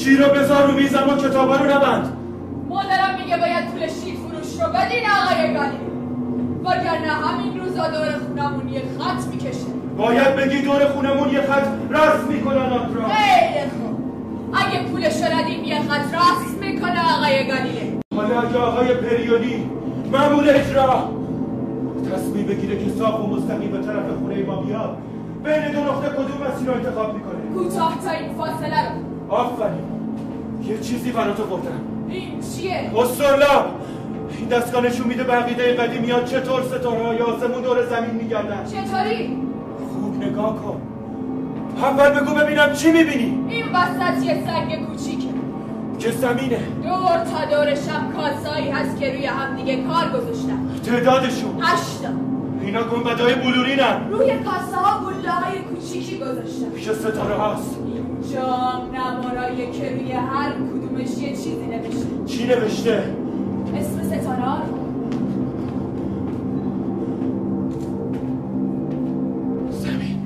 شیر رو بذار رو میز اما کتابا رو نبند. مادرم میگه باید پول شیر فروش رو بدین آقای گالیله، وگرنه همین روزا دور خونمون یه خط میکشه. باید بگی دور خونمون یه خط رسم میکنن آنترا. خیلی خوب، اگه پولش رو ندیم یه خط رسم میکنه آقای گالیله. حالا اگه آقای پریونی مأمور اجرا تصمیم بگیره که صاف و مستقیم به طرف خونه ما بیاد، بین دو نقطه کدوم مسیر رو انتخاب میکنه؟ کوتاه‌ترین فاصله رو. آفرین، یه چیزی برات آوردم. این چیه؟ استرلاب. این دستگاه نشون میده به عقیده قدیمیان چطور ستاره‌های آسمون دور زمین میگردن. چطوری؟ خوب نگاه کن. اول بگو ببینم چی میبینی؟ این وسط یه سنگ کوچیکه که زمینه. دور تا دورشم کاسایی هست که روی هم دیگه کار گذاشتن. تعدادشون 8 تا. اینا گنبدهای بلورینن. روی کاسه ها گله‌های کوچیکی گذاشتن. پیش ستاره هاست. جام نمارایی که روی هر کدومش یه چیزی نوشته. چی نوشته؟ اسم ستاره ها رو. زمین.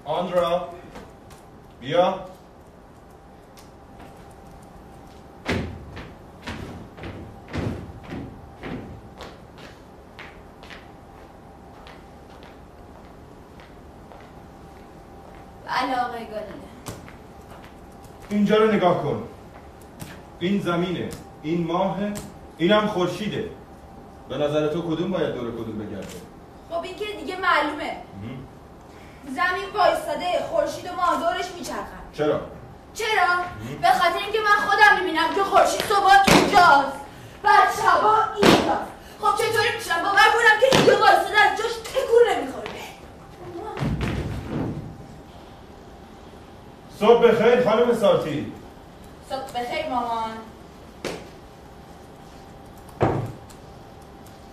آندرا بیا. بله آقای گالیله. اینجا رو نگاه کن. این زمینه، این ماهه، اینم خورشیده. به نظر تو کدوم باید دور کدوم بگرده؟ خب این که دیگه معلومه. زمین وایستاده، خورشید و ماه دورش میچرخن. چرا؟ چرا؟ به خاطر اینکه من خودم میبینم که خورشید صبح اینجاست، بعد شبا اینجاست. خب چطوری میشم باور کنم که اینجا وایستاده از جاش تکون نمیخوره؟ صبح بخیر خانم سارتی. صبح بخیر مامان.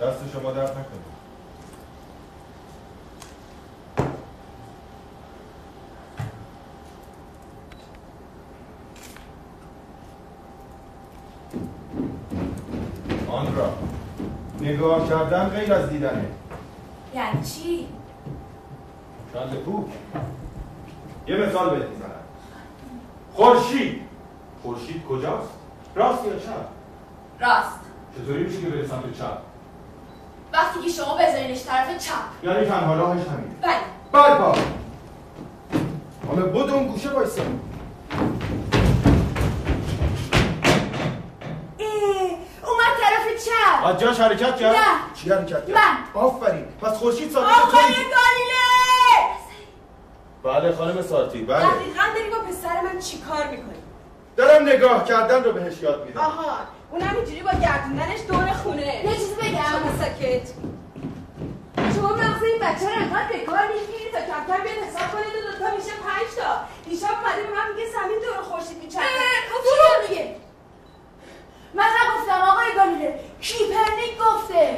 دست شما درد نکنه. آندرا، نگاه کردن غیر از دیدنه. یعنی چی؟ چند پوک. یه مثال بهت میزنم. خورشید کجاست؟ راست یا چپ؟ راست. چطوری میشه که بره سمت چپ؟ وقتی که شما بذارینش طرف چپ. یعنی تنها راهش همینه. بله. با حالا بود اون گوشه وایسا. اومد طرف چپ. از جاش حرکت کرد؟ نه. چی حرکت کرد؟ من. آفرین. پس خورشید ثابت آقای تویی. گالیله! بله خانم سارتی، بله. دقیقاً داری با پسر من چی کار میکنی؟ دارم نگاه کردن رو بهش یاد میدم. آها، اونم اینجوری با گردوندنش دور خونه. یه چیزی بگم. شما ساکت. شما مغز این بچه رو انقدر به کار میگیری تا کم کم بیاد حساب کنید و دوتا میشه 5 تا. دیشب اومده به من میگه زمین دور خورشید میچرخه. خب میگه؟ من نگفتم آقای گالیله،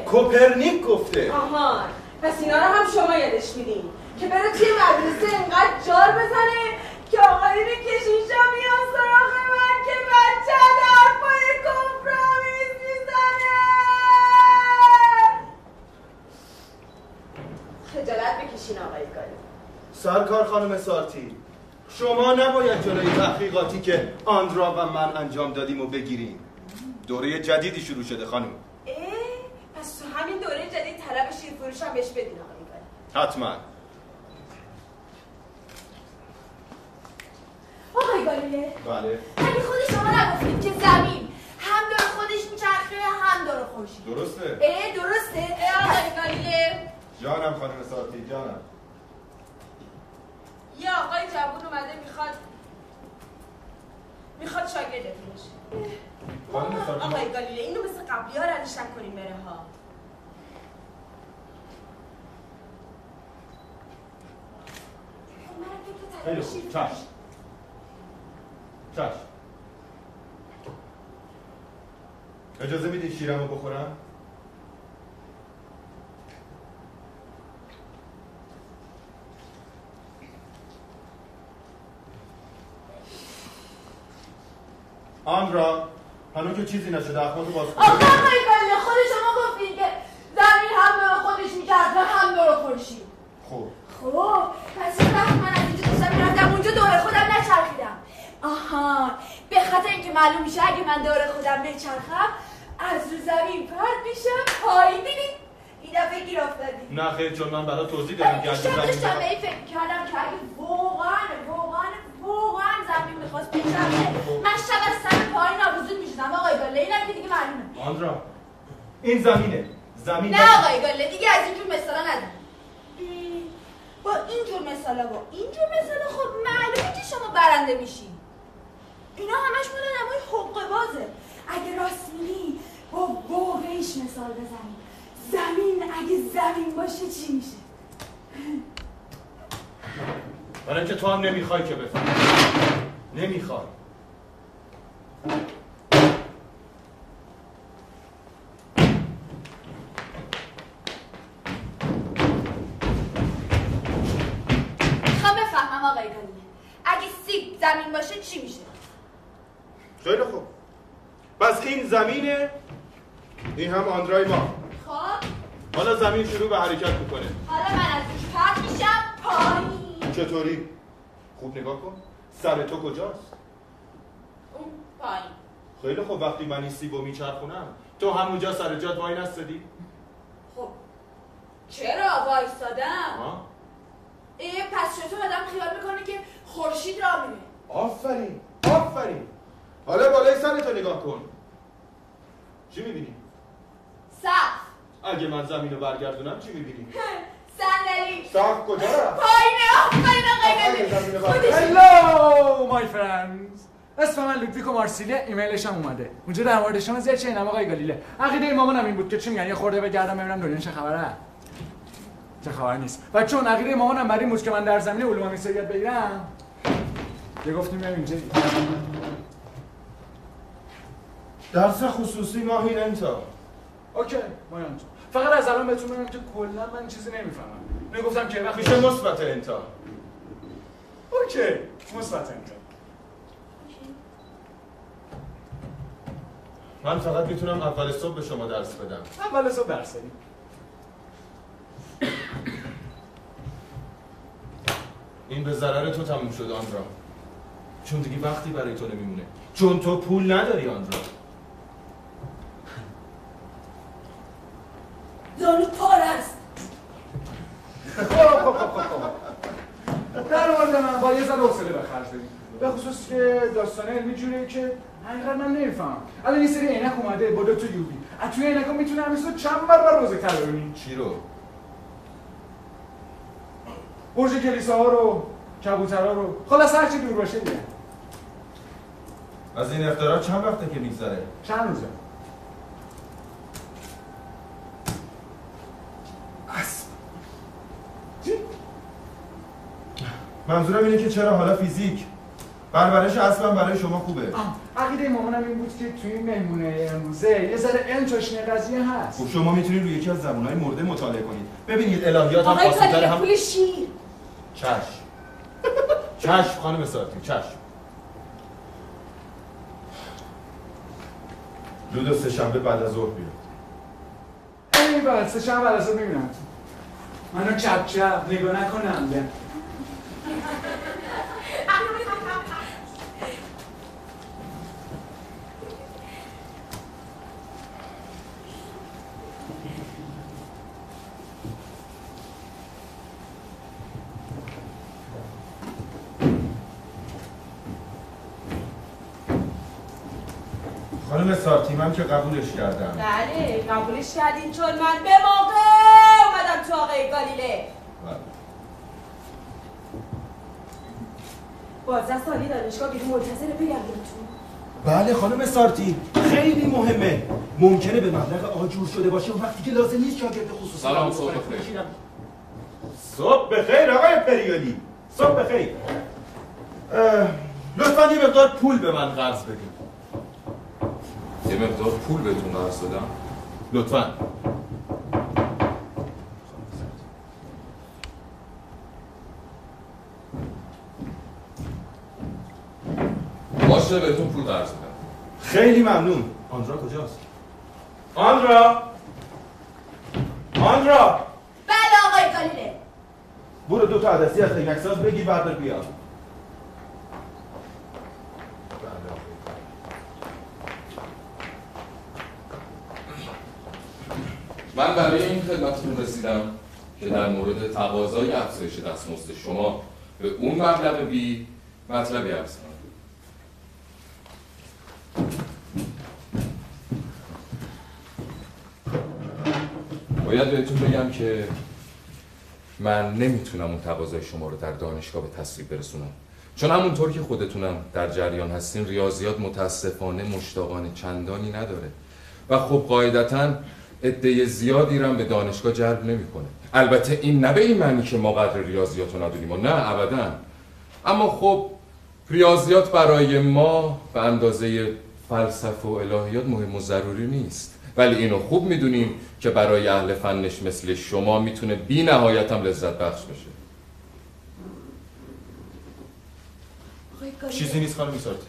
کوپرنیک گفته. آها، پس اینا رو هم شما یادش میدین که بره توی مدرسه اینقدر جار بزنه که آقایون کشیشا میان سراغ من که بچه در پای کمپرامیز میزنه. خجالت بکشین آقای گالی. سرکار خانم سارتی، شما نباید جلوی تحقیقاتی که آندرا و من انجام دادیم و بگیریم. دوره جدیدی شروع شده خانم. پس تو همین دوره جدید طلب شیرفروش هم بهش بدین آقای گالی. حتما. آقای گالیله، بله. مگه خود شما نگفتید که زمین هم دور خودش میچرخه هم دور خورشید؟ درسته؟ درسته؟ آقای گالیله. جانم خانم سارتی، جانم. یه آقای جوون اومده میخواد شاگردتون بشه. خانم سارتی، آقای گالیله اینو مثل قبلی ها ردش نکنیم بره ها. خیلی خوب، چشم. چشم. اجازه میدی شیرمو بخورم؟ آندرا، هنوز که چیزی نشده اخماتو باز کن. آقای گله خود شما گفتین که زمین هم دور خودش میکرد و هم دور خورشید. خب پس یه وقت من از اینجا داشتم میرفتم اونجا دور خودم نچرخیدم. آها، به خاطر اینکه معلوم میشه اگه من دور خودم بچرخم از رو زمین پرت میشم پایین. دیدی؟ این دفعه گیر افتادی. نه خیر، چون من برای توضیح دادم که داشتم به این فکر کردم که اگه واقعا زمین میخواست بچرخه من شب از سر پایین نابوزون میشدم. آقای گله اینم که دیگه معلومه. آندرا، این زمینه. زمین نه آقای گله دیگه از اینجور مثالا نزن. با اینجور مثالا خب معلومه که شما برنده میشین. اینا همش مال آدمای حقه بازه. اگه راست میگی با واقعیش مثال بزنی. زمین اگه زمین باشه چی میشه؟ برای اینکه تو هم نمیخوای که بفهمی. نمیخوای. میخوام بفهمم آقای گله اگه سیب زمین باشه چی میشه؟ خیلی خوب. پس این زمینه، این هم آندرای ما. خب حالا زمین شروع به حرکت میکنه. حالا من از روش پرت میشم پایین. چطوری؟ خوب نگاه کن. سر تو کجاست؟ اون پایین. خیلی خوب. وقتی من این سیبو میچرخونم تو همونجا سر جات وای نستادی؟ خب چرا وایستادم؟ پس چطور آدم خیال میکنه که خورشید را میره؟ آفرین. حالا بالای سرتو نگاه کن. چی میبینی؟ سقف. اگه من زمین رو برگردونم چی میبینی؟ صندلی. سقف کجا رفت؟ پایینه. آقای گله. هلو مای فرندز، اسم من لودویکو مارسیلیه، ایمیلش هم اومده. اونجا در مورد شما زیاد چه اینم آقای گالیله. عقیده مامانم این بود که چی میگن یه خورده بگردم ببینم دنیا چه خبره. چه خبر نیست. و چون عقیده مامانم بر این بود که من در زمینه علوم میسریت بگیرم، یه گفتیم بریم اینجا. درس خصوصی ماهی انتا. اوکی ماهی انتا. فقط از الان بهتون میگم که کلا من چیزی نمیفهمم. میگفتم که وقتی میشه مثبت انتا. اوکی مثبت انتا. من فقط میتونم اول صبح به شما درس بدم. اول صبح درس بدیم. این به ضرر تو تموم شد آندرا. چون دیگه وقتی برای تو نمیمونه. چون تو پول نداری آندرا. زانو پار است. در مورد من با یه ذره حوصله به خرج بدیم. به خصوص که داستان علمی جوریه که حقیقت من نمیفهمم. الان این سری عینک اومده با 2 تا یووی. از توی عینک‌ها میتونه همیشه چند برابر بزرگتر ببینی. چی رو؟ برج کلیساها رو، کبوترها رو، خلاص هر چی دور باشه دیگه. از این اختراع چند وقته که میگذره؟ چند روزه. چی؟ منظورم اینه که چرا حالا فیزیک پرورش اصلا برای شما خوبه. عقیده مامانم این بود که توی این مهمونه امروزه یه ذره علم چاشنی قضیه هست. خب شما میتونید روی یکی از زبونهای مرده مطالعه کنید. ببینید الهیات هم آقای فاصله گله هم پول شیر. چشم خانم سارتی، چشم. لودو سه‌شنبه بعد از ظهر بیاد. ای بابا سه‌شنبه بعد از ظهر میبینم. منو چپ نگاه نکنم ده. خانم سارتی من که قبولش کردم. بله قبولش کردین چون من به موقع اومدم تو آقای گالیله. 12 سالی دانشگاه بیرون منتظر بگردیمتون. بله خانم سارتی خیلی مهمه. ممکنه به مبلغ آجور شده باشه و وقتی که لازم نیست شاگرد خصوصی. سلام، صبح بخیر. صبح بخیر آقای پریالی. صبح بخیر. لطفاً لطفاً یه مقدار پول به من قرض بدید. یه مقدار پول بهتون قرض بدم؟ لطفاً. باشه بهتون پول قرض بدم. خیلی ممنون. آندرا کجاست؟ آندرا! آندرا! بله آقای گالیله. برو 2 تا عدسی از عینک‌ساز بگیر بردار بیا. من برای این خدمتتون رسیدم که در مورد تقاضای افزایش دستمزد شما به اون مبلغ بی مطلبی عرض کنم. باید بهتون بگم که من نمیتونم اون تقاضای شما رو در دانشگاه به تصویب برسونم، چون همونطور که خودتونم در جریان هستین ریاضیات متاسفانه مشتاقان چندانی نداره و خب قاعدتاً عده زیادی رو به دانشگاه جلب نمیکنه. البته این نه به این معنی که ما قدر ریاضیات رو ندونیم، نه ابداً، اما خب ریاضیات برای ما به اندازه فلسفه و الهیات مهم و ضروری نیست، ولی اینو خوب میدونیم که برای اهل فنش مثل شما میتونه بی نهایت هم لذت بخش بشه. چیزی نیست خانم ایسارتی.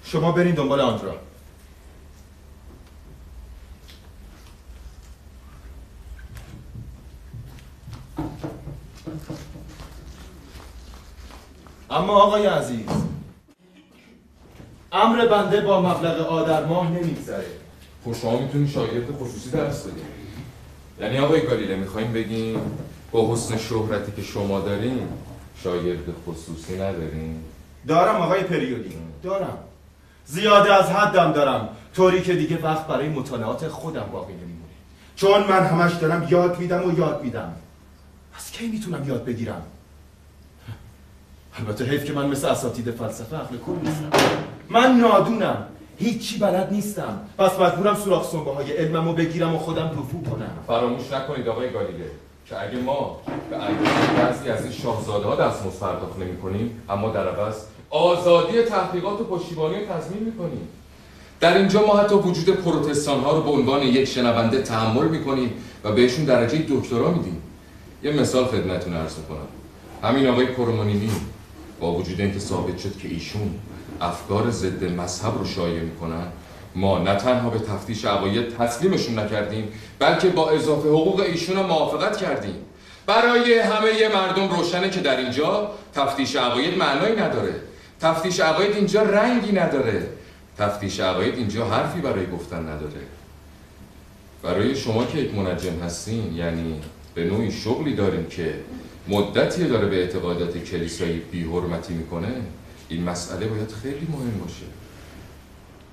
شما برین دنبال آندرا. اما آقای عزیز، امر بنده با مبلغ آذر ماه نمیگذره. خب شما میتونید شاگرد خصوصی درس بدید. یعنی آقای گالیله میخوایم بگیم با حسن شهرتی که شما دارین شاگرد خصوصی ندارین؟ دارم آقای پریودی، دارم. زیاده از حدم دارم، طوری که دیگه وقت برای مطالعات خودم باقی نمیمونه. چون من همش دارم یاد میدم. از کی میتونم یاد بگیرم؟ البته حیف که من مثل اساتید فلسفه عقل کل نیستم. من نادونم، هیچی بلد نیستم. پس مجبورم سوراخ سنبه‌های علممو بگیرم و خودم رفو کنم. فراموش نکنید آقای گالیله که اگه ما به اندازه بعضی از این شاهزاده‌ها دستمزد پرداخت نمی‌کنیم، اما در عوض آزادی تحقیقات و پشتیبانی رو تضمین می‌کنیم. در اینجا ما حتی وجود پروتستان‌ها رو به عنوان یک شنونده تحمل می‌کنیم و بهشون درجه دکترا میدیم. یه مثال خدمتتون عرض کنم. همین آقای کرومانینی با وجود اینکه ثابت شد که ایشون افکار ضد مذهب رو شایع میکنن، ما نه تنها به تفتیش عقاید تسلیمشون نکردیم، بلکه با اضافه حقوق ایشون هم موافقت کردیم. برای همه مردم روشنه که در اینجا تفتیش عقاید معنایی نداره. تفتیش عقاید اینجا رنگی نداره. تفتیش عقاید اینجا حرفی برای گفتن نداره. برای شما که یک منجم هستین، یعنی به نوعی شغلی داریم که مدتی داره به اعتقادات کلیسایی بی‌حرمتی میکنه، این مسئله باید خیلی مهم باشه.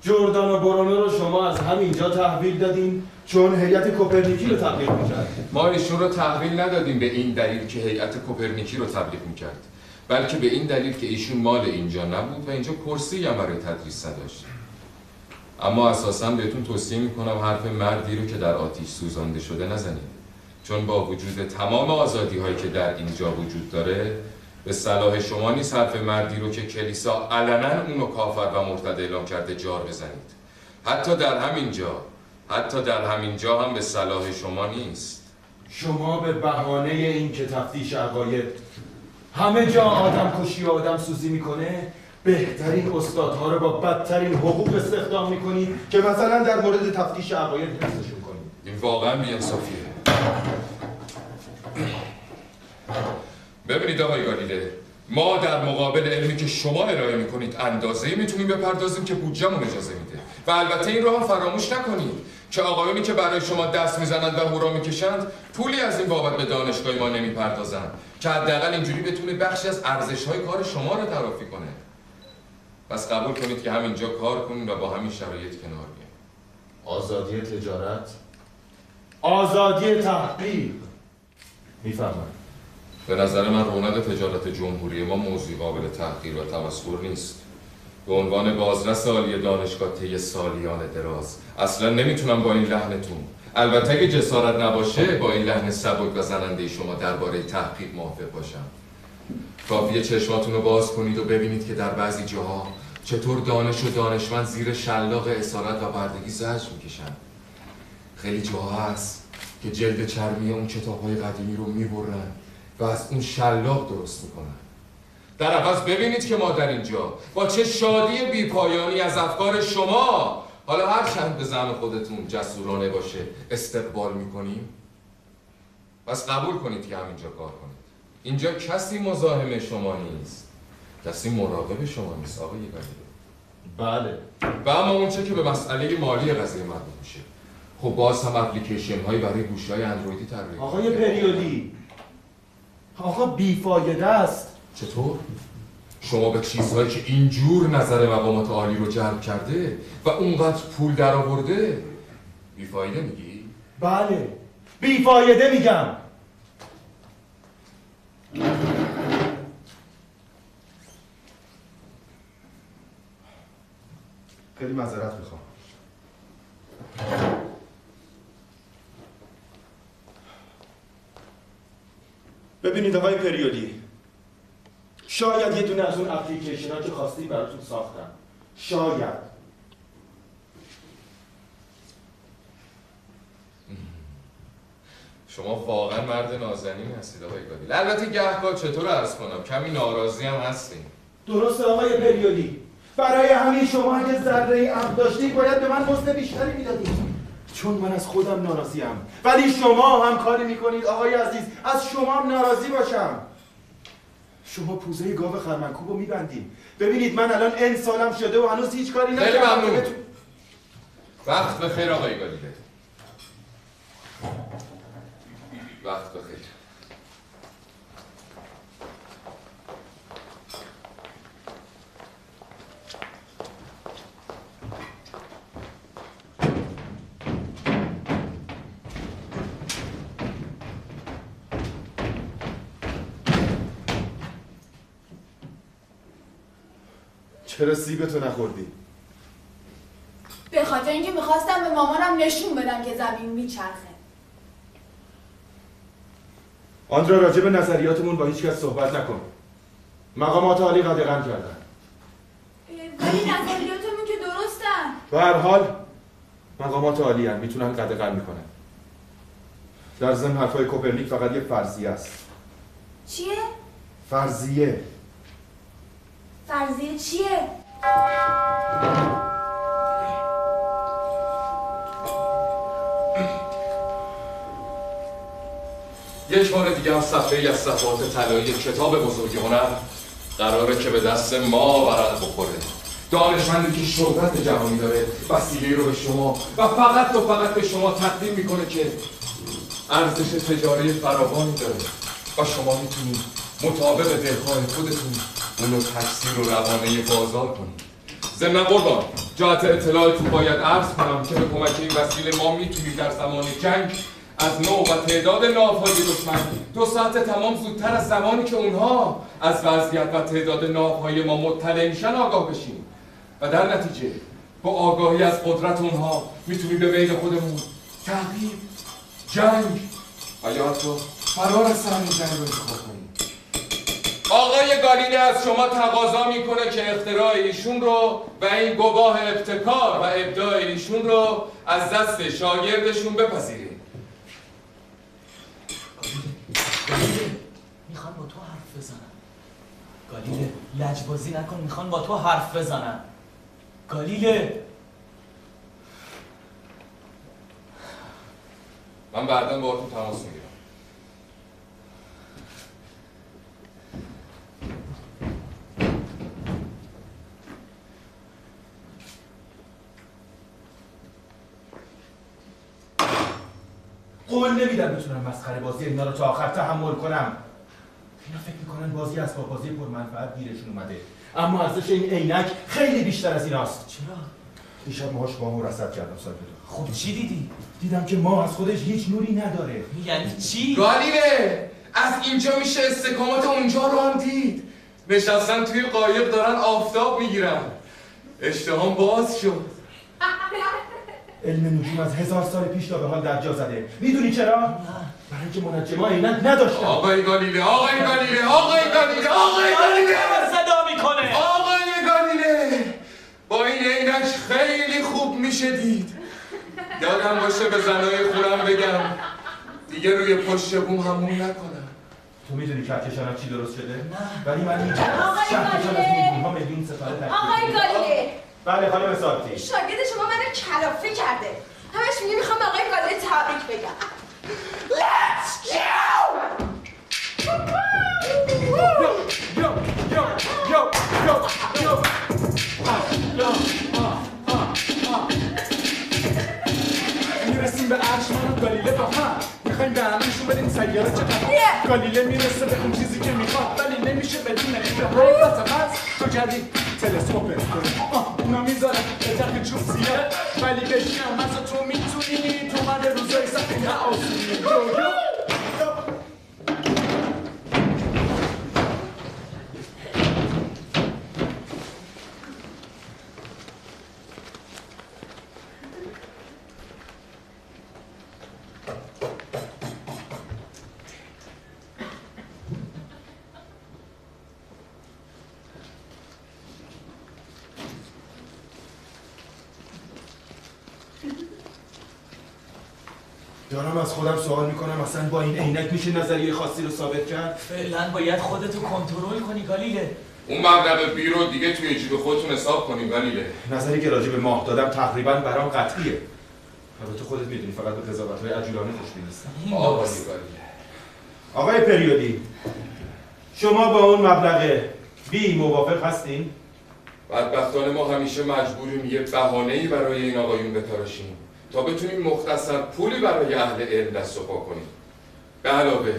جردان و برونو رو شما از همینجا تحویل دادین چون هیئت کوپرنیکی رو تبلیغ میکرد. ما ایشون رو تحویل ندادیم به این دلیل که هیئت کوپرنیکی رو تبلیغ میکرد، بلکه به این دلیل که ایشون مال اینجا نبود و اینجا کرسی هم برای تدریس نداشت. اما اساساً بهتون توصیه میکنم حرف مردی رو که در آتش سوزانده شده نزنید، چون با وجود تمام آزادی هایی که در اینجا وجود داره، به صلاح شما نیست حرف مردی رو که کلیسا علنا اونو کافر و مرتد اعلام کرده جار بزنید. حتی در همین جا هم به صلاح شما نیست. شما به بهانه این که تفتیش عقاید همه جا آدم کشی و آدم سوزی میکنه، بهترین استادها رو با بدترین حقوق استخدام میکنید که مثلا در مورد تفتیش عقاید حفظشون کنید. این واقعا بی‌انصافیه. ببینید آقای گالیله، ما در مقابل علمی که شما ارائه میکنید اندازه‌ای میتونیم بپردازیم که بودجه‌مون اجازه میده. و البته این رو هم فراموش نکنید که آقایانی که برای شما دست میزنند و هورا میکشند پولی از این بابت به دانشگاه ما نمیپردازند که حداقل اینجوری بتونه بخشی از ارزش‌های کار شما رو تلافی کنه. پس قبول کنید که همینجا کار کنید و با همین شرایط کنار بیایید. آزادی تجارت، آزادی تحقیق. میفهمم. به نظر من رونق تجارت جمهوری ما موضوعی قابل تحقیر و تمسخر نیست. به عنوان بازرس عالی دانشگاه طی سالیان دراز اصلا نمیتونم با این لحنتون، البته اگه جسارت نباشه، با این لحن سبک و زننده شما درباره تحقیق موافق باشم. کافیه چشماتون رو باز کنید و ببینید که در بعضی جاها چطور دانش و دانشمند زیر شلاق اسارت و بردگی زجر میکشن. خیلی جاها هست که جلد چرمی اون کتاب‌های قدیمی رو میبرن و از اون شلاق درست میکنن. در عوض ببینید که ما در اینجا با چه شادی بیپایانی از افکار شما، حالا هر چند به زعم خودتون جسورانه باشه، استقبال میکنیم. پس قبول کنید که همینجا کار کنید. اینجا کسی مزاحم شما نیست، کسی مراقب شما نیست آقای گلیله. بله. و اما اونچه که به مسئله مالی قضیه مربوط میشه، خب باز هم اپلیکیشن هایی برای گوشی‌های اندرویدی طراحی. آقای پریودی، آقا بیفایده است. چطور؟ شما به چیزهایی که اینجور نظر مقامات عالی رو جلب کرده و اونقدر پول در آورده بیفایده میگی؟ بله، بیفایده میگم. خیلی معذرت میخوام. ببینید آقای پریودی، شاید یه دونه از اون اپلیکیشن ها که خواستی براتون ساختم. شاید. شما واقعا مرد نازنین هستید آقای گلیله. البته گهگاه چطور عرض کنم کمی ناراضی هم هستیم. درسته آقای پریودی، برای همین شما اگه ذره عقل داشتید باید به من مزد بیشتری میدادید، چون من از خودم ناراضیم. ولی شما هم کاری میکنید آقای عزیز از شما هم ناراضی باشم. شما پوزه گاو خرمنکوب رو میبندید. ببینید من الان ان سالم شده و هنوز هیچ کاری نکردم. خیلی ممنون. وقت بخیر آقای گلیله. وقت بخیر. چرا سیبتو نخوردی؟ به خاطر اینکه میخواستم به مامانم نشون بدم که زمین میچرخه. آندرا راجع به نظریاتمون با هیچ کس صحبت نکن. مقامات عالی قدغن کردن. ولی نظریاتمون که درستن. به هر حال مقامات عالی هم میتونن قدغن میکنن. در ضمن حرفای کوپرنیک فقط یه فرضیه است. چیه؟ فرضیه. فرضیه چیه؟ یک بار دیگه هم صفحه‌ای از صفحات طلایی کتاب بزرگ هنر قراره که به دست ما ورق بخوره. دانشمندی که شهرت جهانی داره وسیله‌ای رو به شما و فقط به شما تقدیم میکنه که ارزش تجاری فراوانی داره و شما میتونید مطابق دلخواه خودتون اونو تکثیر و روانه بازار کنید. ضمن قربان جهت اطلاعتون باید عرض کنم که به کمک این وسیله ما میتونید در زمان جنگ از نوع و تعداد ناوهای دشمن 2 ساعت تمام زودتر از زمانی که اونها از وضعیت و تعداد ناوهای ما مطلع میشن آگاه بشیم و در نتیجه با آگاهی از قدرت اونها میتونیم به میل خودمون تغییر، جنگ و یا حتی فرار از صحنه جنگ رو انتخاب کنیم. آقای گالیله از شما تقاضا میکنه که اختراع ایشون رو و این گواه ابتکار و ابداع ایشون رو از دست شاگردشون بپذیرید. گالیله میخوان با تو حرف بزنن. گالیله لجبازی نکن، میخوان با تو حرف بزنن. گالیله من بعداً باهاتون تماس میگیرم. قول نمیدم بتونم مسخره بازی اینا رو تا آخر تحمل کنم. اینا فکر میکنن بازی اسباب بازی پرمنفعت گیرشون اومده، اما ارزش این عینک خیلی بیشتر از ایناست. چرا؟ دیشب ماهاش با هم رصد کردم صاحب. خب چی دیدی؟ دیدم که ماه از خودش هیچ نوری نداره. یعنی چی؟ گالیله از اینجا میشه استقامت اونجا رو هم دید. نشستن توی قایق دارن آفتاب میگیرن. اشتهام باز شد. علم نجوم از 1000 سال پیش تا به حال در جا زده. میدونی چرا؟ برای اینکه منجما عینک نداشتن. آقای گالیله گالیله آقای گالیله صدا میکنه. آقای گالیله با این عینک خیلی خوب میشه دید. یادم باشه به زنای خونم بگم دیگه روی پشت بوم همون نکنم. تو میدونی کهکشانم چی درست شده؟ نه. ولی من این کهکشان از میلیون‌ها میلیون ستاره تشکیل آقای گالیله بله خانم سارتی. شاگرد شما منو کلافه کرده. همش میگه میخوام به آقای گالیله تبریک بگم. Let's go! میرسیم به عرش من و گالیله با هم میخوایم به همشون بدیم سیاره چقدر گالیله میرسه به اون چیزی که میخواد ولی نمیشه بدون اینکه حقیقت هست تو کردی تلسکوپ اونا میذاره به جرق چوب سیاه ولی بشیم مثلا تو میتونی تو من روزای سفینه آسونی دارم از خودم سوال میکنم اصلا با این عینک میشه نظریه خاصی رو ثابت کرد؟ فعلا باید خودتو کنترل کنی گالیله. اون مبلغ بی رو دیگه توی جیب خودتون حساب کنیم گالیله. نظری که راجع به ماه دادم تقریبا برام قطعیه. البته خودت میدونی فقط به قضاوت‌های عجولانه خوشبین نیستم. آقای پریودی شما با اون مبلغ بی موافق هستین؟ بدبختان ما همیشه مجبوریم یه بهانه‌ای برای این آقایون بتراشیم تا بتونیم مختصر پولی برای اهل علم دست و پا کنیم. به علاوه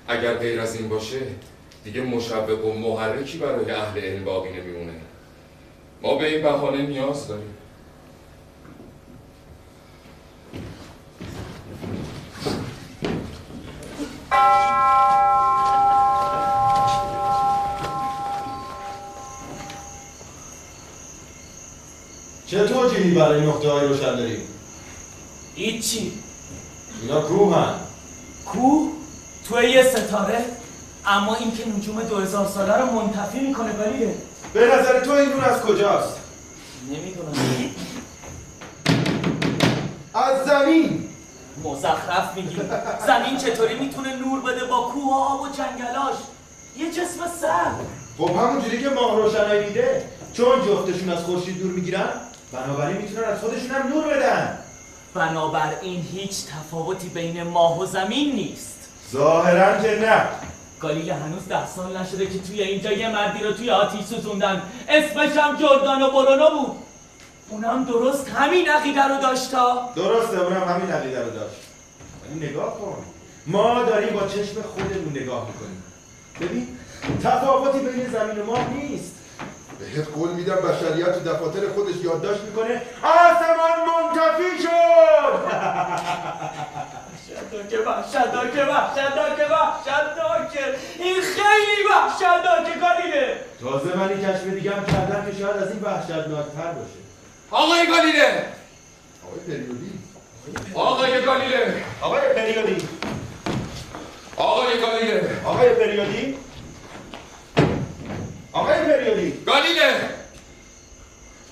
اگر غیر از این باشه دیگه مشوق و محرکی برای اهل علم باقی نمیمونه. ما به این بهانه نیاز داریم. چه توجیهی برای نقطه‌های روشن داریم؟ هیچی. اینا کوهن. کوه؟ توی یه ستاره؟ اما این که نجوم 2000 ساله رو منتفی میکنه گالیله. به نظر تو این نور از کجاست؟ نمیدونم. از زمین. مزخرف میگی. زمین چطوری میتونه نور بده با کوه و آب و جنگلاش؟ یه جسم سرد. خب همونجوری که ماه روشنایی میده، چون جفتشون از خورشید نور میگیرن بنابراین میتونن از خودشون هم نور بدن. بنابراین هیچ تفاوتی بین ماه و زمین نیست. ظاهرا که نه. گالیله هنوز 10 سال نشده که توی اینجا یه مردی رو توی آتیش سوزوندن، اسمش هم جردانو برونو بود. اونم درست همین عقیده رو داشتا. درسته اونم همین عقیده رو داشت. ولی نگاه کن، ما داریم با چشم خودمون نگاه میکنیم. ببین تفاوتی بین زمین و ماه نیست. بهت قول میدم بشریت تو دفاتر خودش یادداشت میکنه آسمان منتفی شد. وحشتناکه این خیلی وحشتناکه گالیله. تازه من این کشف دیگه هم کردم که شاید از این وحشتناکتر باشه. آقای گالیله! آقای پریودی آقای گالیله! آقای پریودی! آقای گالیله! آقای پریودی! آقای پریودی! گالیله!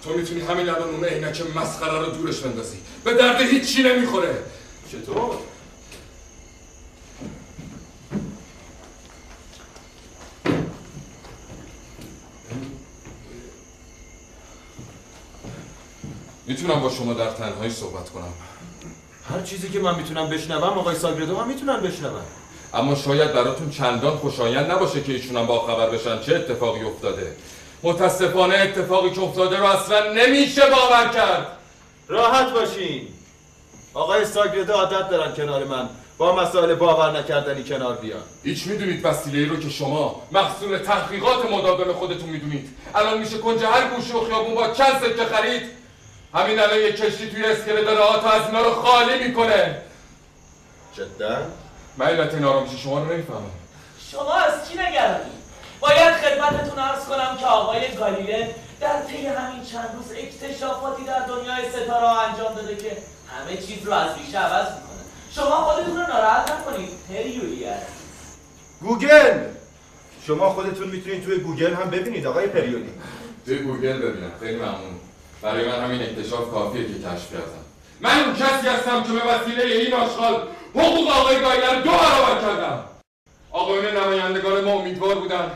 تو میتونی همین الان اون عینک مسخره رو دورش بندازی. به درد هیچ چی نمیخوره. چطور؟ میتونم با شما در تنهایی صحبت کنم. هر چیزی که من میتونم بشنوم آقای ساگردو هم میتونن بشنون. اما شاید براتون چندان خوشایند نباشه که ایشون هم با خبر بشن چه اتفاقی افتاده. متاسفانه اتفاقی که افتاده رو اصلا نمیشه باور کرد. راحت باشین. آقای ساگردو عادت دارن کنار من با مسائل باور نکردنی کنار بیان. هیچ میدونید وسیله‌ای رو که شما محصول تحقیقات مداوم خودتون میدونید الان میشه کنج هر گوشه و خیابون با چند سکه خرید؟ همین الان یک کشتی توی اسکله داره آتا از اینا رو خالی میکنه. جدا؟ من علت این آرامش شما رو نمیفهمم. شما از چی نگرانی؟ باید خدمتتون عرض کنم که آقای گالیله در طی همین چند روز اکتشافاتی در دنیای ستاره ها انجام داده که همه چیز رو از ریشه عوض میکنه. شما خودتون رو ناراحت نکنید. پریودی است. گوگل! شما خودتون میتونید توی گوگل هم ببینید آقای پریودی. توی گوگل ببینم. خیلی ممنون. برای من همین اکتشاف کافیه که کشف کردم. من اون کسی هستم که به وسیله این آشغال حقوق آقای گایلر رو 2 برابر کردم. آقایون نمایندگان ما امیدوار بودن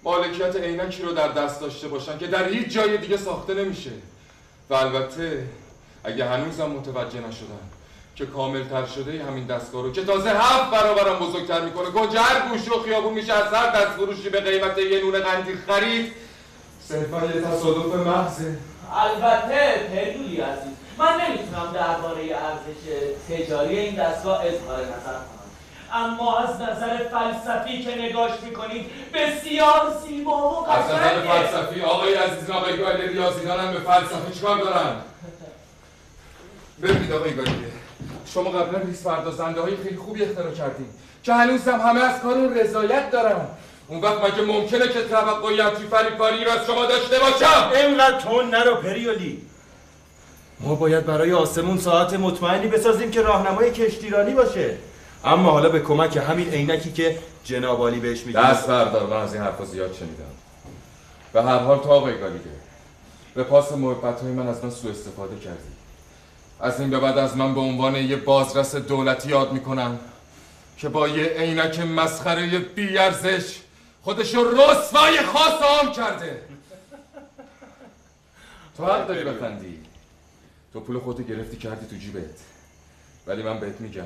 مالکیت عینکی رو در دست داشته باشن که در هیچ جای دیگه ساخته نمیشه. و البته اگه هنوزم متوجه نشدن که کاملتر شده همین دستگاه رو که تازه 7 برابرم بزرگتر میکنه، کجا هر گوشه و خیابون میشه از هر دست فروشی به قیمت یه نون قندیل خرید، صرفا یه تصادف محضه. البته پریولی عزیز، من نمیتونم درباره ارزش تجاری این دستگاه اظهار نظر کنم، اما از نظر فلسفی که نگاش میکنید بسیار زیبا و قشنگه. از نظر فلسفی آقای عزیز آقای گایلر ریاضیدان هم به فلسفه چیکار دارن؟ ببینید آقای گایلر، شما قبلا ریز پردازنده های خیلی خوبی اختراع کردین که هنوزم همه از کار اون رضایت دارن. اون وقت مگه ممکنه که توقعی همچین فریبکاری رو از شما داشته باشم؟ اینقدر تون نرو پریولی. ما باید برای آسمون ساعت مطمئنی بسازیم که راهنمای کشتیرانی باشه. اما حالا به کمک همین عینکی که جناب عالی بهش میگه دست بردار، من از این حرفا زیاد شنیدم. به هر حال تا آقای گالیله، به پاس محبت‌های من از من سوء استفاده کردی. از این به بعد از من به عنوان یه بازرس دولتی یاد میکنن که با یه عینک مسخره بی ارزش خودشو رسوای خاص عام کرده. تو حق داری بخندی. تو پول خودتو گرفتی کردی تو جیبت. ولی من بهت میگم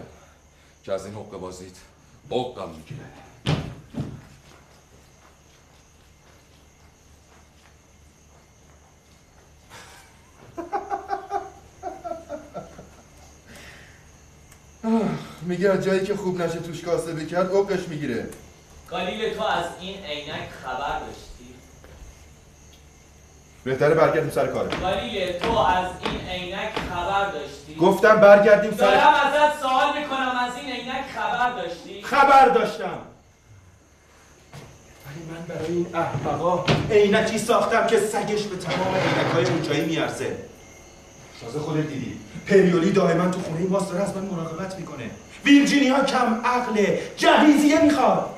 که از این حقه بازیت حقم میگیره. میگه از جایی که خوب نشه توش کاسه بکرد عقش میگیره. گالیله تو از این عینک خبر داشتی؟ بهتره برگردیم سر کاره. گالیله تو از این عینک خبر داشتی؟ گفتم برگردیم سر. دارم ازت سوال میکنم، از این عینک خبر داشتی؟ خبر داشتم، ولی من برای این احمقا عینکی ساختم که سگش به تمام عینک‌های اونجایی میارزه. تازه خودت دیدی پریولی دائما تو خونه ماست، داره از من مراقبت میکنه. ویرجینیا کم عقله، جهیزیه میخواد.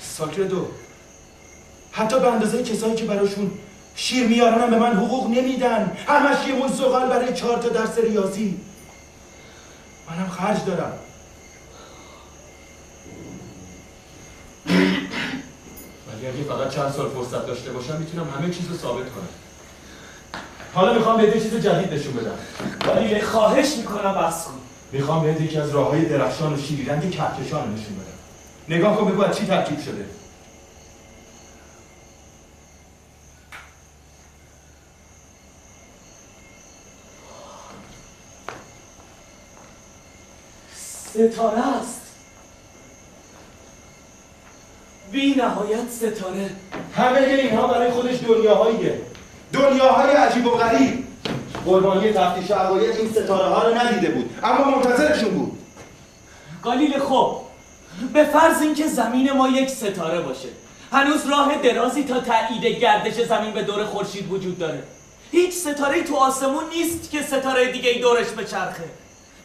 ساکردو حتی به اندازه کسایی که براشون شیر میارن هم به من حقوق نمیدن. همش یه مش زغال برای 4 تا درس ریاضی. منم خرج دارم. ولی اگه فقط چند سال فرصت داشته باشم میتونم همه چیز رو ثابت کنم. حالا میخوام بهت یه چیز جدید نشون بدم. گالیله خواهش میکنم بس کن. میخوام بهت یکی از راههای درخشان و شیری رنگ کهکشان رو نشون بدم. نگاه کن بگو از چی ترکیب شده. ستاره است. بی نهایت ستاره. همه اینها برای خودش دنیاهاییه. دنیاهای عجیب و غریب. قربانی تفتیش عقاید این ستاره ها رو ندیده بود، اما منتظرشون بود. گالیله خب به فرض اینکه زمین ما یک ستاره باشه، هنوز راه درازی تا تایید گردش زمین به دور خورشید وجود داره. هیچ ستاره‌ای تو آسمون نیست که ستاره دیگه‌ای دورش بچرخه،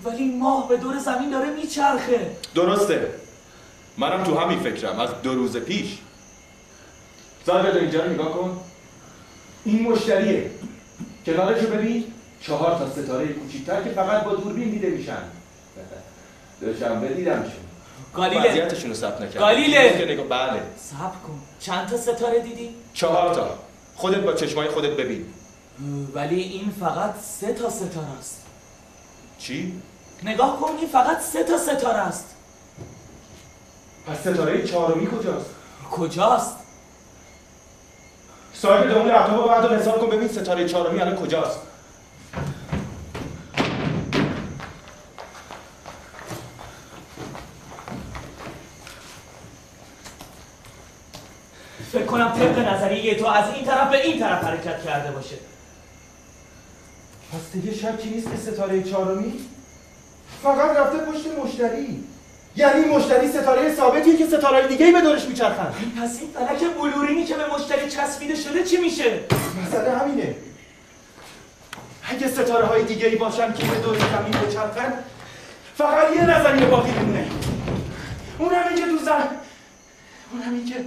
ولی ماه به دور زمین داره میچرخه. درسته، منم تو همین فکرم از 2 روز پیش. زاهد اینجا رو نگاه کن. این مشتریه. کنارشو ببین، 4 تا ستاره کوچیک‌تر که فقط با دوربین دیده میشن. دوشنبه دیدمشون. گالیله وضعیتشون رو ثبت نکردم. گالیله بله. صبر کن، چند تا ستاره دیدی؟ 4 تا. خودت با چشمای خودت ببین. ولی این فقط 3 تا ستاره است. چی؟ نگاه کن، این فقط 3 تا ستاره است. پس ستاره 4می کجاست؟ کجاست؟ صاحب اون لپتاپ رو بعد حساب کن ببین ستاره 4می الان کجاست. فکر کنم طبق نظریه تو از این طرف به این طرف حرکت کرده باشه. پس دیگه شکی نیست که ستاره 4می فقط رفته پشت مشتری. یعنی مشتری ستاره ثابتیه که ستاره دیگه‌ای به دورش میچرخن. پس این فلک بلورینی که به مشتری چسبیده شده چی میشه؟ مسئله همینه. اگه ستاره های دیگه‌ای باشن که به دور زمین بچرخن، فقط یه نظریه باقی میمونه. اون همین که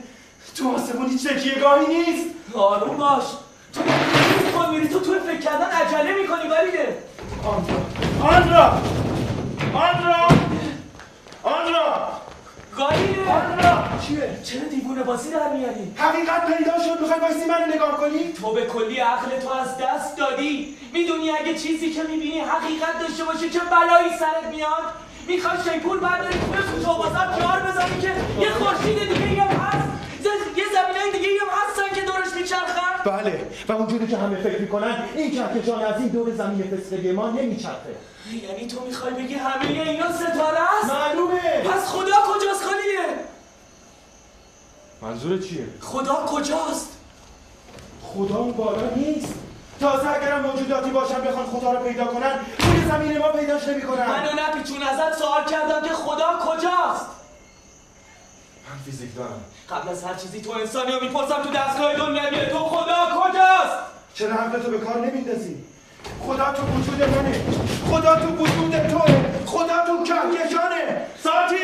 تو آسمون هیچ تکیه‌گاهی نیست. آروم باش. تو میری تو فکر کردن عجله میکنی گالیله. آندرا گالیله. آندرا چیه؟ چرا دیوونه بازی در میاری؟ حقیقت پیدا شد. میخوای وایسی منو نگاه کنی؟ تو به کلی عقل تو از دست دادی. میدونی اگه چیزی که میبینی حقیقت داشته باشه چه بلایی سرت میاد؟ میخوای شیپور برداری تو بازار جار بزنی که یه خورشید دیگه هم هست، یه زمینای دیگه هم هستن که دورش میچرخن؟ بله، و اونجوری که همه فکر میکنن این کهکشان از این دور زمین فسقلی ما نمیچرخه. یعنی تو میخوای بگی همه اینا ستاره است؟ معلومه. پس خدا کجاست خالیه؟ منظور چیه؟ خدا کجاست؟ خدا اون بالا نیست. تازه اگرم موجوداتی باشن بخوان خدا رو پیدا کنن روی زمین ما پیداش نمیکنن. منو نپیچون، ازت سوال کردم که خدا کجاست؟ من فیزیک دارم. قبل از هر چیزی تو انسانی رو میپرسم تو دستگاه دنیوی تو خدا کجاست؟ چرا عقلتو به کار نمیندازی؟ خدا تو وجود منه. خدا تو وجود توه. خدا تو کهکشانه. ساعتی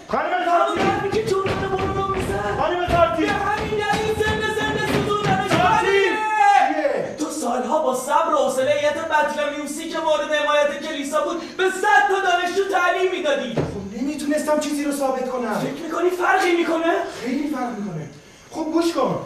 خانم ساعتی همون که جونم برو رو میزن. خانم ساعتی به همین دلیل زنده سوزوندنش ساعتی تو سالها با صبر و حوصله هیئت بطلمیوسی که مورد حمایت کلیسا بود به 100 تا دانشجو تعلیم میدادی. خب نمیتونستم چیزی رو ثابت کنم. فکر میکنی فرقی میکنه؟ خیلی فرق میکنه. خب گوش کن.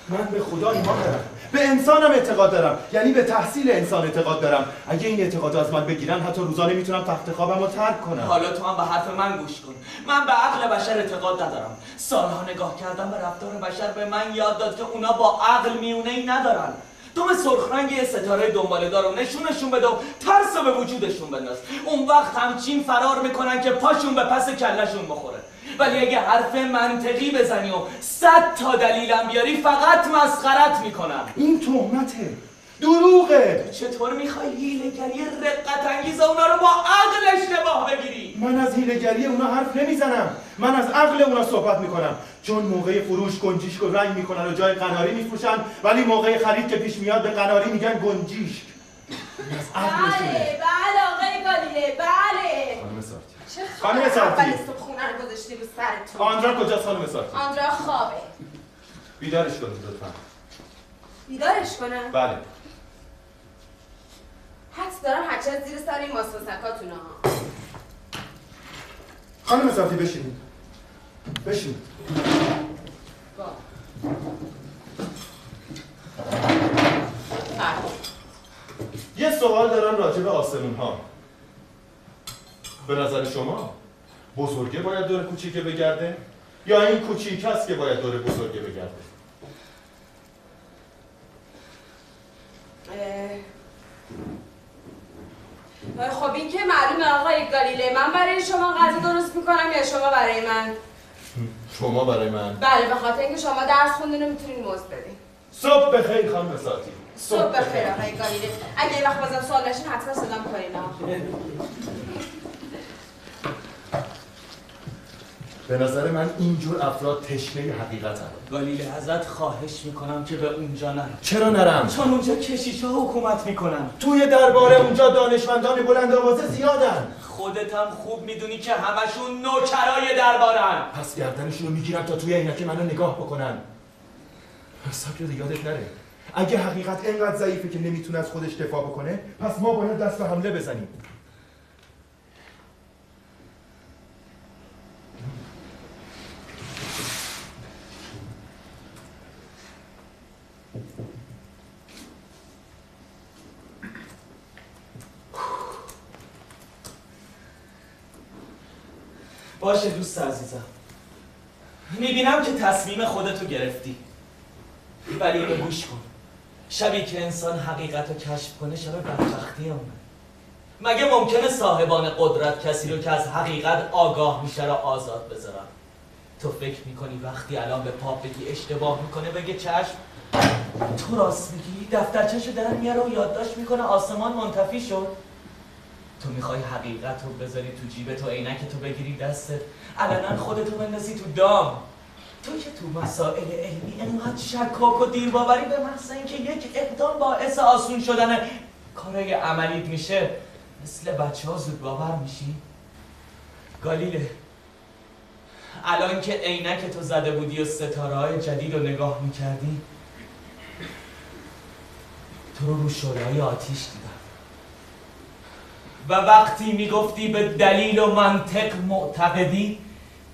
من به خدا ایمان دارم. به انسانم اعتقاد دارم. یعنی به تحصیل انسان اعتقاد دارم. اگه این اعتقاد از من بگیرن حتی روزانه میتونم تخت خوابم رو ترک کنم. حالا تو هم به حرف من گوش کن. من به عقل بشر اعتقاد ندارم. سالها نگاه کردم به رفتار بشر به من یاد داد که اونا با عقل میونه‌ای ندارن. دم سرخرنگ یه ستاره دنباله‌دار رو نشونشون بده و ترس رو به وجودشون بنداز. اون وقت همچین فرار میکنن که پاشون به پس کلشون بخوره. ولی اگه حرف منطقی بزنی و 100 تا دلیلم بیاری فقط مسخرت میکنم. این تهمته. دروغه. چطور میخوای حیله‌گری رقت انگیز اونا رو با عقل اشتباه بگیری؟ من از حیله‌گری اونا حرف نمیزنم. من از عقل اونا صحبت میکنم. چون موقع فروش گنجیشک رو رنگ میکنن و جای قناری میفروشن، ولی موقع خرید که پیش میاد به قناری میگن گنجیشک. بله آقای گالیله بله. خانم ساعتی. چه خانم ساعتی. اول صبحونه رو گذاشتی رو سرتون. آندرا کجاست خانم ساعتی؟ آندرا خوابه. بیدارش کنید لطفا. بیدارش کنم؟ بله. حدس دارم هرچه از زیر سر این ماسفسکاتونه ها. خانم ساعتی بشینید. بشینید. یه سوال دارم راجع به آسمون ها. به نظر شما بزرگه باید دور کوچیکه بگرده یا این کوچیک هست که باید دور بزرگه بگرده؟ خب این که معلومه آقای گالیله. من برای شما غذا درست میکنم یا شما برای من؟ شما برای من. بله به خاطر اینکه شما درس خوندین و میتونین مزد بدین. صبح بخیر خانم ساعتی. صبح بخیر آقای گالیله. اگه یه وقت بازم سوال داشتین حتما صدام کنین ها. به نظر من اینجور افراد تشنه حقیقتن. گالیله ازت خواهش میکنم که به اونجا نرم. چرا نرم؟ چون اونجا کشیشا حکومت میکنن. توی درباره اونجا دانشمندان بلند آوازه زیادن. خودت هم خوب میدونی که همشون نوکرای دربارن. پس گردنشون رو میگیرم تا توی عینک منو نگاه بکنن. ساکت یادت نره. اگه حقیقت اینقدر ضعیفه که نمیتونه از خودش دفاع بکنه، پس ما باید دست به حمله بزنیم. باشه دوست عزیزم، میبینم که تصمیم خودتو گرفتی، ولی اینو گوش کن. شبی که انسان حقیقت رو کشف کنه شب بدبختی اونه. مگه ممکنه صاحبان قدرت کسی رو که از حقیقت آگاه میشه را آزاد بذارن؟ تو فکر میکنی وقتی الان به پاپ بگی اشتباه میکنه بگه چشم؟ تو راست میگی؟ دفترچه‌شو در میاره و یادداشت میکنه آسمان منطفی شد؟ تو میخوای حقیقت رو بذاری تو جیبت و عینک تو بگیری دستت، علنا خودتو بندازی تو دام. تو که تو مسائل علمی انقدر شکاک و دیرباوری به محض اینکه یک اقدام باعث آسون شدن کارهای عملیت میشه مثل بچه ها زود باور میشی؟ گالیله، الان که عینک تو زده بودی و ستاره‌های جدید رو نگاه میکردی، تو رو شعله‌های آتیش دیدم و وقتی میگفتی به دلیل و منطق معتقدی،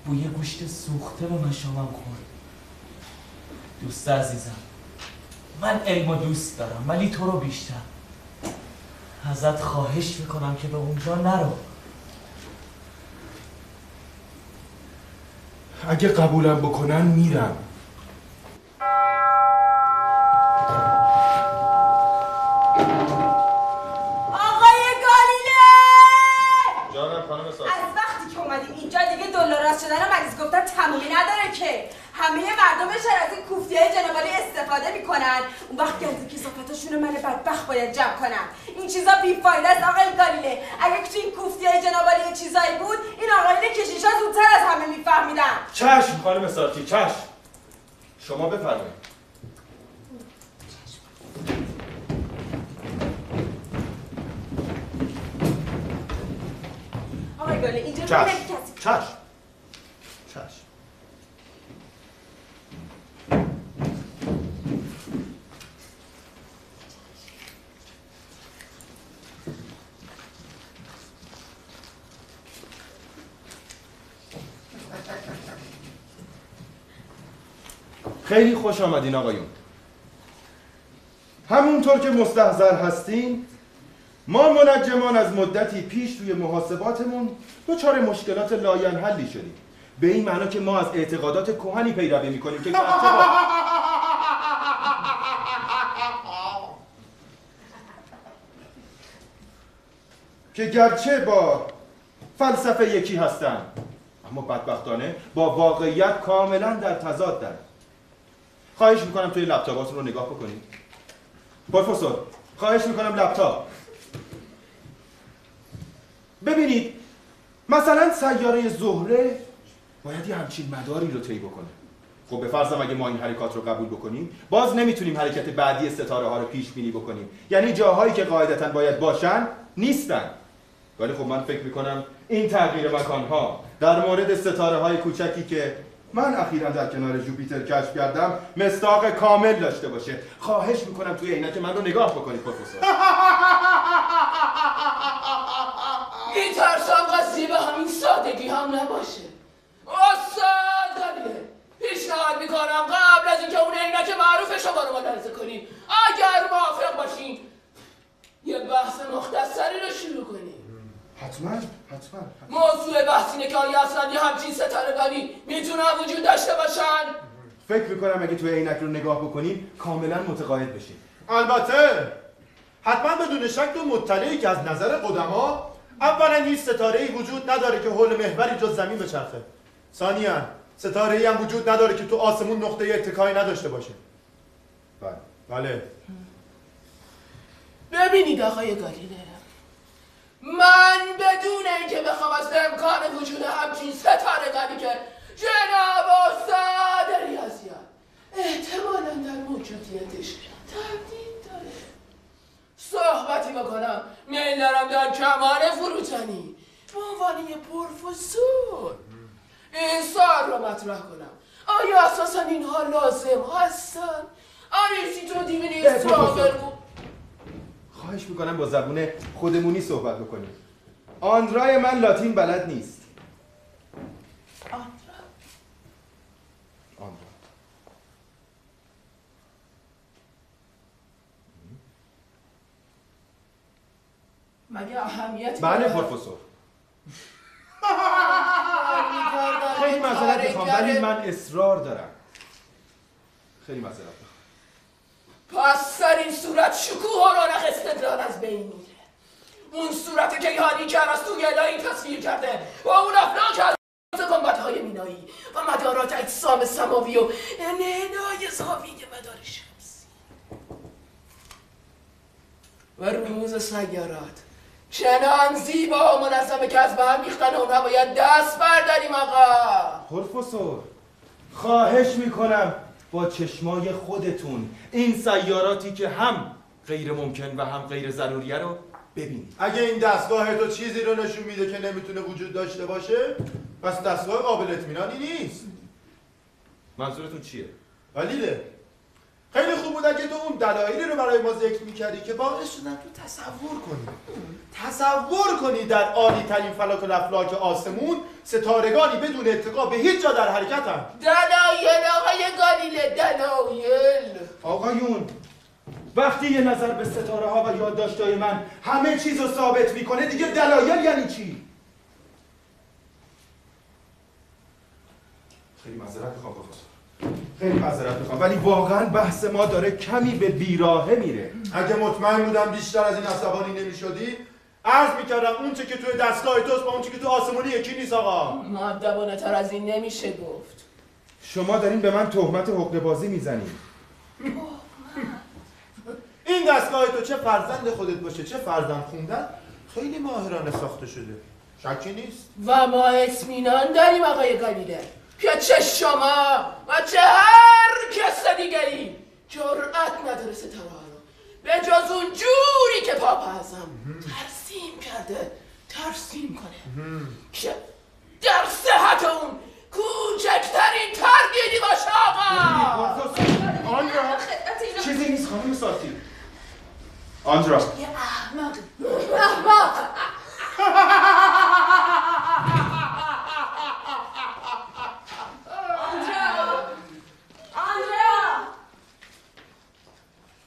بوی گوشت سوخته به مشامم خورد. دوست عزیزم، من علم دوست دارم ولی تو رو بیشتر. ازت خواهش میکنم که به اونجا نرو. اگه قبولم بکنن میرم. آقای گالیله! جانم خانم ساز. از وقتی که اومدیم اینجا دیگه دلار شدن مریض گفتن تمومی نداره که همه مردم شهر از این کوفتی‌های جناب عالی استفاده میکنن. اون وقت گنز کثافتاشون من بدبخت باید جمع کنم. این چیزا بیفایده است آقای گالیله. اگه تو این کوفتی‌های جناب عالی یه چیزایی بود، این آقایون کشیشا زودتر از همه میفهمیدن. چشم خانم ساتی، چشم. شما بفرمایید. آقای گالیله اینجا چشم. کسی چشم. چشم. خیلی خوش آمدین آقایون. همونطور که مستحضر هستین، ما منجمان از مدتی پیش توی محاسباتمون دچار مشکلات لاینحلی شدیم. به این معنا که ما از اعتقادات کهنی پیروی میکنیم که گرچه با فلسفه یکی هستن، اما بدبختانه با واقعیت کاملا در تضادن. خواهش میکنم توی لپتاپاتون رو نگاه بکنید. پروفسور، خواهش میکنم لپتاپ. ببینید، مثلا سیاره زهره باید یه همچین مداری رو طی بکنه. خب به فرضم اگه ما این حرکات رو قبول بکنیم، باز نمیتونیم حرکت بعدی ستاره ها رو پیش بینی بکنیم. یعنی جاهایی که قاعدتاً باید باشن نیستن. ولی خب من فکر میکنم این تغییر مکان ها در مورد ستاره های کوچکی که من اخیراً در کنار جوپیتر کشف کردم مصداق کامل داشته باشه. خواهش میکنم توی عینک من رو نگاه بکنید پروفسور. میترسم قضیه به همین سادگی هم نباشه. استاد گالیله، پیشنهاد میکنم قبل از اینکه اون عینک معروف شما رو ملاحظه کنیم، اگر موافق باشین یه بحث مختصری رو شروع کنیم. حتما. موضوع بحث اینه که آیا اصلا یه همچین ستارگانی میتونن وجود داشته باشن؟ فکر میکنم اگه توی عینک رو نگاه بکنیم کاملا متقاعد بشیم. البته حتما بدون شک تو مطلعی که از نظر قدما اولا هیچ ستاره‌ای وجود نداره که حول محوری جز زمین بچرخه. ثانیاً ستاره‌ای هم وجود نداره که تو آسمون نقطه اتکایی نداشته باشه. بله. ببینید آقای گالیله، من بدون اینکه بخوام از امکان وجود همچین ستارگانی که جناب استاد ریاضیات احتمالاً در موجودیتش تردید داره صحبتی بکنم، میل دارم در کمال فروتنی به عنوان یه پروفسور این سوال رو مطرح کنم: آیا اساساً اینها لازم هستن؟ آریسی تو دیوینی سابر بود. خواهش میکنم با زبون خودمونی صحبت بکنیم. آندرای من لاتین بلد نیست. آندرا. مگه اهمیتی بله پروفسور. خیلی معذرت میخوام ولی من اصرار دارم. خیلی معذرت میخوام. پس در این صورت شکوه و رونق استدلال از بین میره. اون صورت که یهانی که ارسطو گلایی تصویر کرده و اون افلاک از گنبدهای مینایی و مدارات اجسام سماوی و انحنای زاویه مدار شمسی و رموز سیارات چنان زیبا و منظمه که از به هم ریختن اونها باید دست برداریم. آقا پروفسور، خواهش میکنم با چشمای خودتون این سیاراتی که هم غیر ممکن و هم غیر ضروریه رو ببینید. اگه این دستگاه تو چیزی رو نشون میده که نمیتونه وجود داشته باشه، پس دستگاه قابل اطمینانی نیست. منظورتون چیه؟ دلیله. خیلی خوب بود اگه تو اون دلایلی رو برای ما ذکر میکردی که باعث شدن تو تصور کنی در عالی ترین فلک و الافلاک آسمون ستارگانی بدون اتقا به هیچ جا در حرکتن. دلایل آقای گالیله، دلایل. آقایون، وقتی یه نظر به ستاره ها و یادداشت‌های من همه چیز رو ثابت میکنه، دیگه دلایل یعنی چی؟ خیلی معذرت میخوام پروفسور، خیلی معذرت میخوام، ولی واقعا بحث ما داره کمی به بیراهه میره. اگه مطمئن بودم بیشتر از این عصبانی نمیشدی، عرض میکردم اون چه که توی دستگاه توست با اون چه که تو آسمونی یکی نیست آقا. مؤدبانه تر از این نمیشه گفت. شما دارین به من تهمت حقه‌بازی میزنید. این دستگاه تو چه فرزند خودت باشه چه فرزند خوندن خیلی ماهرانه ساخته شده، شکی نیست. و ما اطمینان داریم آقای گالیله که چه شما و چه هر کس دیگری جرأت نداره ستاره ها رو به جز اون جوری که پاپ اعظم ترسیم کنه که در صحت اون کوچکترین تردیدی باشه آقا. آندرا، چیزی نیست خانم ساتی. آندرا، یه احمق.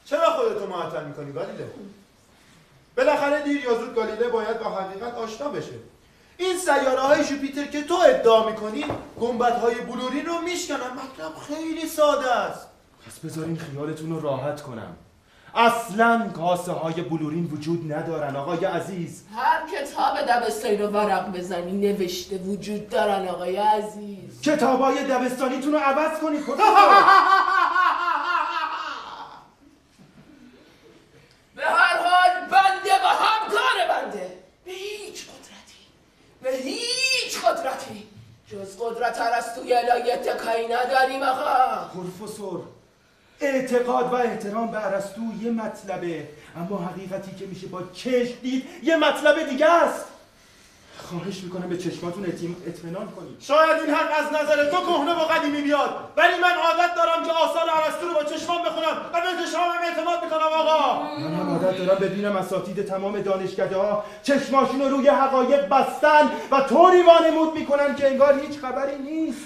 چرا خودتو معطل میکنی گالیله؟ بالاخره دیر یا زود گالیله باید با حقیقت آشنا بشه. این سیاره های ژوپیتر که تو ادعا میکنی گنبد های بلورین رو میشکنن. مطلب خیلی ساده است. پس بذارین خیالتون رو راحت کنم. اصلاً کاسه های بلورین وجود ندارن آقای عزیز. هر کتاب دبستانی رو ورق بزنی نوشته وجود دارن آقای عزیز. کتابای دبستانیتون رو عوض کنید. به هر حال بنده و همکار بنده به هیچ قدرتی جز قدرت ارسطوی الهی اتکایی نداریم آقا. پروفسور، اعتقاد و احترام به ارسطو یه مطلبه، اما حقیقتی که میشه با چشم دید یه مطلب دیگه است. خواهش میکنم به چشماتون اطمینان کنید. شاید این حرف از نظر تو کهنه و قدیمی بیاد، ولی من عادت دارم که آثار ارسطو رو با چشمام بخونم و به چشمام اعتماد میکنم آقا. من هم عادت دارم ببینم اساتید تمام دانشکده‌ها چشماشون رو روی حقایق بستن و طوری وانمود میکنن که انگار هیچ خبری نیست.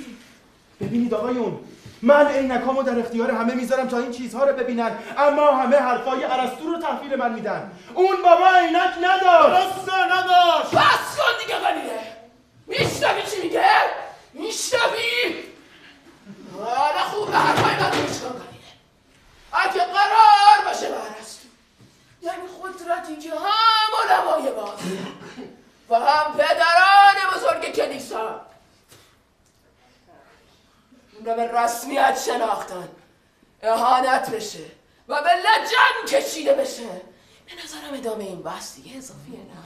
ببینید آقایون، من عینکامو در اختیار همه میذارم تا این چیزها رو ببینن، اما همه حرفای ارسطو رو تحویل من میدن. اون بابا عینک نداشت. نداشت. بس کن دیگه قلیله. میشنوی چی میگه؟ میشنوی؟ حالا خوب به حرفای من گوش کن قلیله. اگه قرار باشه به ارسطو، یعنی قدرتی که هم علمای باز و هم پدران بزرگ کلیسا رو به رسمیت شناختن اهانت بشه و به لجن کشیده بشه، به نظرم ادامه این بحث دیگه اضافیه. نه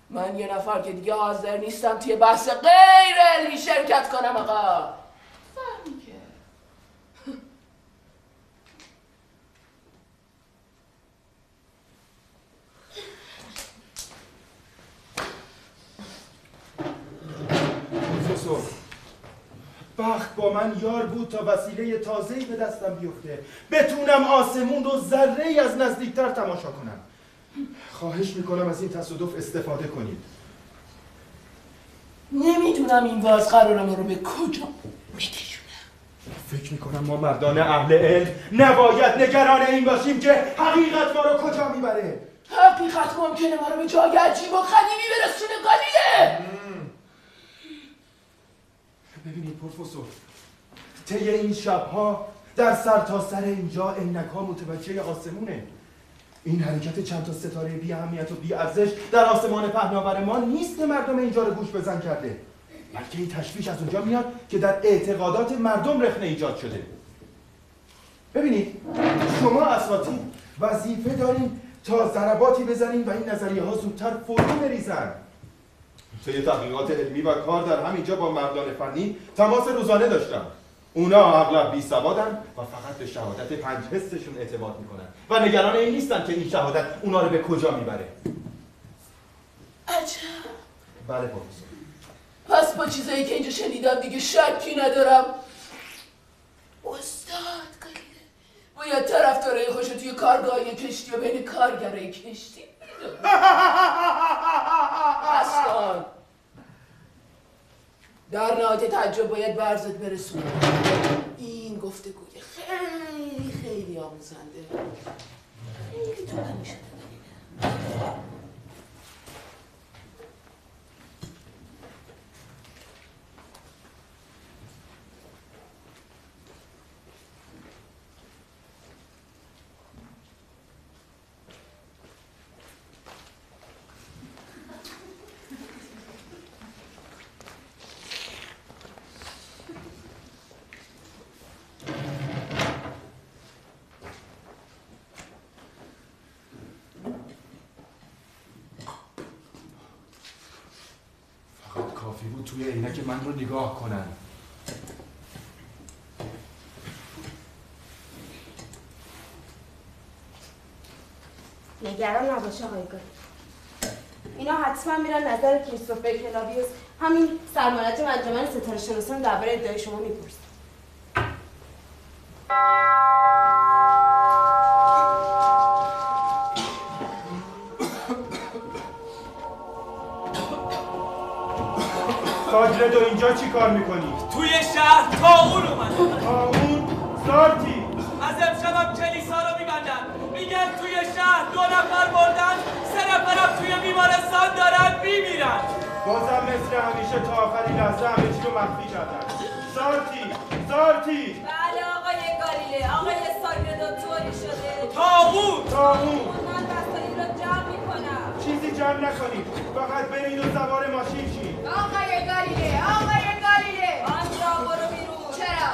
من یه نفر که دیگه حاضر نیستم توی بحث غیر علمی شرکت کنم آقا. فهمی که پروفسور، بخت با من یار بود تا وسیله تازه‌ای به دستم بیفته، بتونم آسمون رو ذره‌ای از نزدیکتر تماشا کنم. خواهش میکنم از این تصادف استفاده کنید. نمیدونم این باز قرار ما رو به کجا میکشونه. فکر میکنم ما مردان اهل علم نباید نگران این باشیم که حقیقت ما رو کجا میبره. حقیقت ممکنه ما رو به جای عجیب و قدیمی برسونه قلیله. ببینید پروفسور، طی این شبها در سرتاسر اینجا عینک‌ها متوجه آسمونه. این حرکت چند تا ستاره بی اهمیت و بی ارزش در آسمان پهناور ما نیست که مردم اینجا رو گوش بزن کرده، بلکه این تشویش از اونجا میاد که در اعتقادات مردم رخنه ایجاد شده. ببینید، شما اساتید وظیفه دارین تا ضرباتی بزنین و این نظریه ها زودتر فرو بریزن. طی تحقیقات علمی و کار در همینجا با مردان فنی تماس روزانه داشتم. اونا اغلب بی سوادن و فقط به شهادت 5 حسشون اعتماد میکنن و نگران این نیستن که این شهادت اونا رو به کجا میبره. عجب. بله پروفسور. پس با چیزایی که اینجا شنیدم دیگه شکی ندارم. استاد گلیله باید طرفدارای خوش توی کارگاهی کشتی و بین کارگرای کشتی اصلا در نهایت تعجب باید به عرضت برسونم. این گفتگوی خیلی آموزنده. خیلی طولانی شده گلیله. کافی بود توی عینک من رو نگاه کنن. نگران نباشه آقای گلیله. اینا حتما میرن نظر کریستوفر کلاویوس، همین سرمنجم انجمن ستاره شناسان درباره ادعای شما میپرسن. ساجرد اینجا چی کار میکنی؟ توی شهر طاعون اومده. طاعون؟ سارتی از امشبم کلیسا رو میبندن، میگن توی شهر 2 نفر مردن، 3 نفرم توی بیمارستان دارن میمیرن. بازم مثل همیشه تا آخرین لحظه همه چی رو مخفی کردن. سارتی بله آقای گلیله، آقای ساجرد طوری شده. طاعون من وسایل رو جمع میکنم. چیزی جمع نکنید، فقط برید و سوار ماشین شید. آقای گلیله آنجا برو بیرون. چرا؟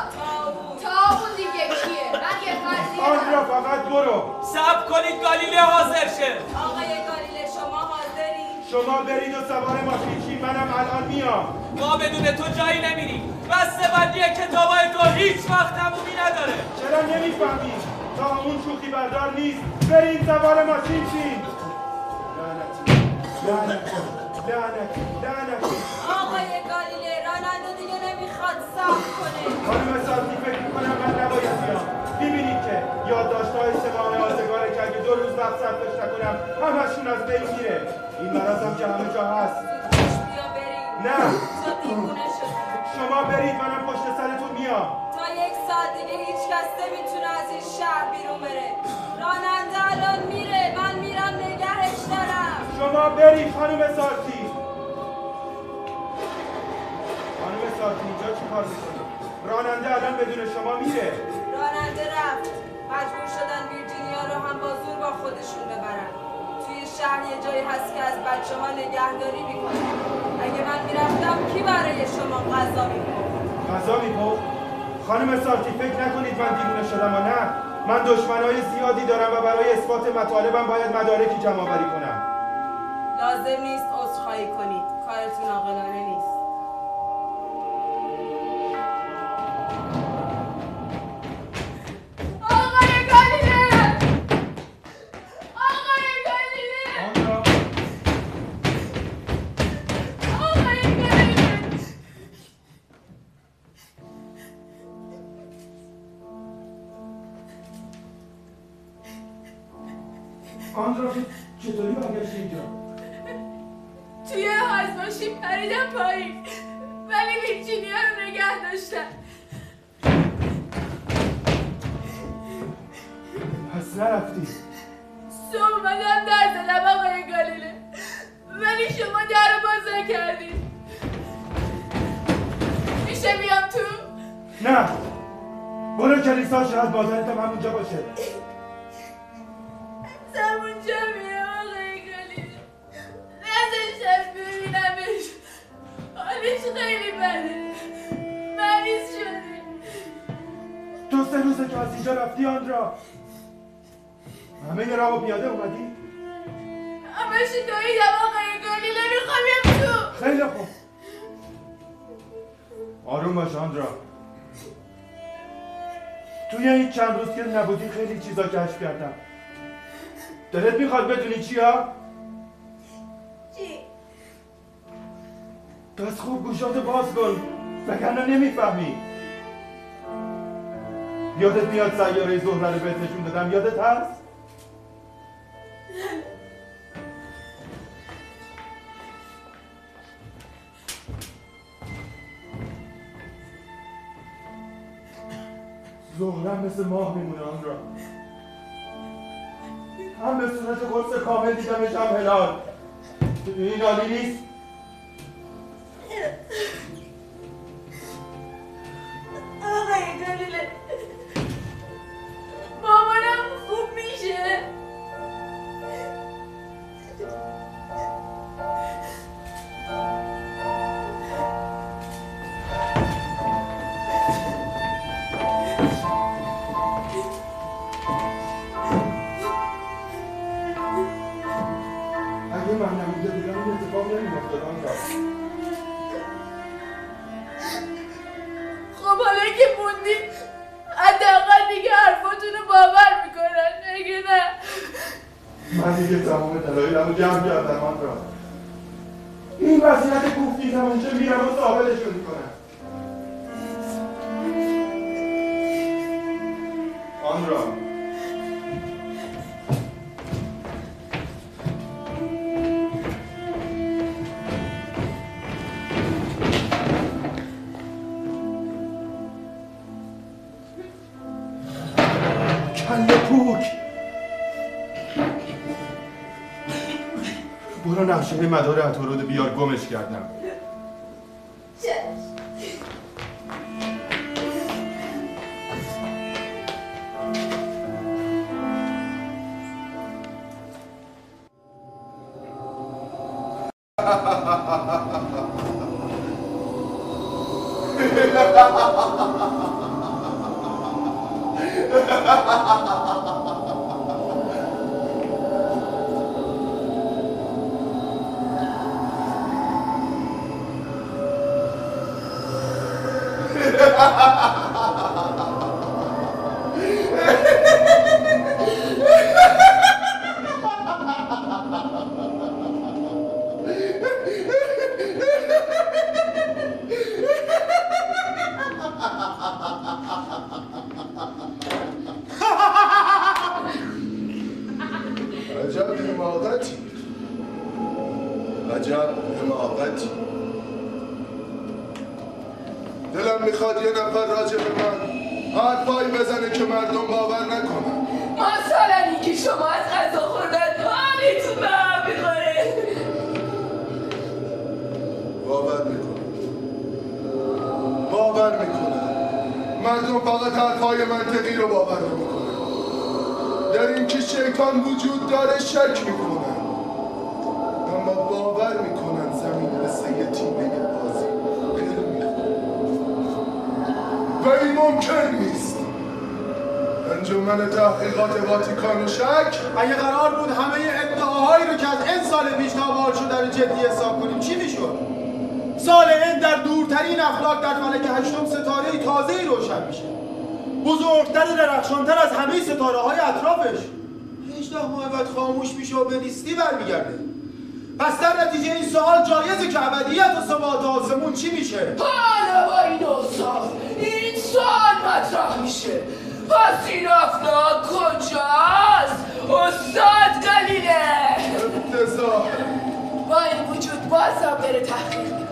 طاعون دیگه کیه؟ من یه فرضیه آنجا فقط برو. صبر کنید گالیله حاضر شه. آقای گلیله شما حاضرین؟ شما برید و سوار ماشین شید، منم الان میام. ما بدون تو جایی نمیریم. بسته بندی کتابای تو هیچ وقت تمومی نداره. چرا نمیفهمید؟ طاعون شوخی بردار نیست. برید سوار ماشین شید. لعنتی. آقای گلیله راننده دیگه نمیخواد صبر کنه. خانم سارتی فکر میکنم من نباید بیام. میبینید که یادداشت‌های 3 ماه آزگاره که اگه 2 روز وقت صرفش نکنم همشون از بین میره. این مرضم که همه جا هست. بیا بریم. نه تو دیوونه شدی. شما برید، منم پشت سرتون میام. تا 1 ساعت دیگه هیچ کس نمیتونه از این شهر بیرون بره. راننده الان میره، من میرم نگهش دارم. شما برید خانم سارتی. اینجا چی کار میکنی؟ راننده الان بدون شما میره. راننده رفت. مجبور شدن ویرجینیا رو هم با زور با خودشون ببرن. توی شهر یه جایی هست که از بچه‌ها نگهداری میکنن. اگه من میرفتم کی برای شما غذا میپخت؟ غذا میپخت؟ خانم سارتی فکر نکنید من دیوونه شدم و نه. من دشمنای زیادی دارم و برای اثبات مطالبم باید مدارکی جمع آوری کنم. لازم نیست عذرخواهی کنید. کارتون عاقلانه نیست. آندرا چطوری برگشتی اینجا؟ توی از ماشین پریدم پایین ولی ویرجینیا رو نگه داشتن. پس نرفتی؟ صبح اومدم در زدم آقای گلیله ولی شما در رو باز نکردید. میشه بیام تو؟ نه برو کلیسا، شاید مادرتم همونجا باشه. همونجا میرم آقای گلیله. نذاشتم ببینمش. حالش خیلی بده. مریض شده. 2-3 روزه که از اینجا رفتی آندرا. همه راه و پیاده اومدی؟ همش دویدم آقای گلیله. میخوام بیام تو. خیلی خوب. آروم باش آندرا. توی این چند روز که نبودی خیلی چیزا کشف کردم. دلت میخواد بدونی چیا؟ چی؟ دست خوب گوشاتو باز کن وگرنه نمیفهمی. یادت میاد سیاره زهره رو بهت نشون دادم؟ یادت هست؟ زهره مثل ماه میمونه آن را. هم به صورت قرص کامل دیدمش هم هلال. این عالی نیست؟ آقای گلیله مامانم خوب میشه. اگه من نبوده بودم این اتفاق نمی‌افتاد آن را. خب حالا که موندیم حداقل دیگه حرفاتونو باور میکنن اگه نه من دیگه تمام دلایلمو جمع کردم آن را. این وضعیت کوفتی زمانچه میرم و ثابتشون میکنم. آن را کله پوک برو نقشه مدار عطارد بیار گمش کردم. عجب حماقتی. دلم میخواد یه نفر راجع به من حرفایی بزنه که مردم باور نکنن. مثلا اینکه شما از غذا خوردن حالیتون به هم میخوره. باور میکنن. مردم فقط حرفای منطقی رو باور نمیکنن. در اینکه شیطان وجود داره شک میکنن. اما باور میکنن زمین مثل یه تیمه بازی پل میخوره و این ممکن نیست. انجمن تحقیقات واتیکان و شک اگه قرار بود همه ادعاهایی رو که از این سال پیش نابار شده رو جدی حساب کنیم چی میشد؟ سال این در دورترین افلاک در فلک هشتم ستاره تازه‌ای روشن میشه، بزرگتر و درخشانتر از همه ستاره های اطرافش. 18 ماه بعد خاموش میشه و به نیستی برمیگرده. پس در نتیجه این سوال جایزه که ابدیت و ثبات آسمون چی میشه؟ حالا با این اوصاف این سوال مطرح میشه، پس این افلاک کجاست؟ استاد گلیله افتضاح. با این وجود بازم بره تحقیق میکنه.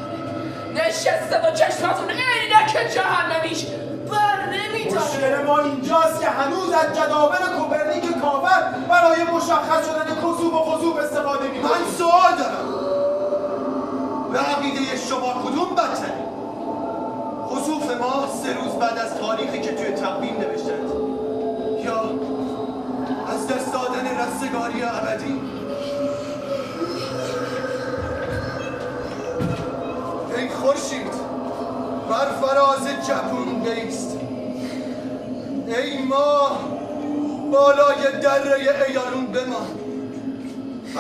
نشسته با چشماتون عینک جهنمیش بر نمیداره. مشکل ما اینجاست که هنوز از جداول کوپرنیک کافر برای مشخص شدن کذوب و خذوب استفاده می‌کنیم. من سوال دارم. به عقیده شما کدوم بدتره؟ خسوف ما 3 روز بعد از تاریخی که توی تقویم نوشتند، یا از دست دادن رستگاری ابدی؟ ای خورشید بر فراز جهون بیست، ای ماه بالای دره ایالون بمان.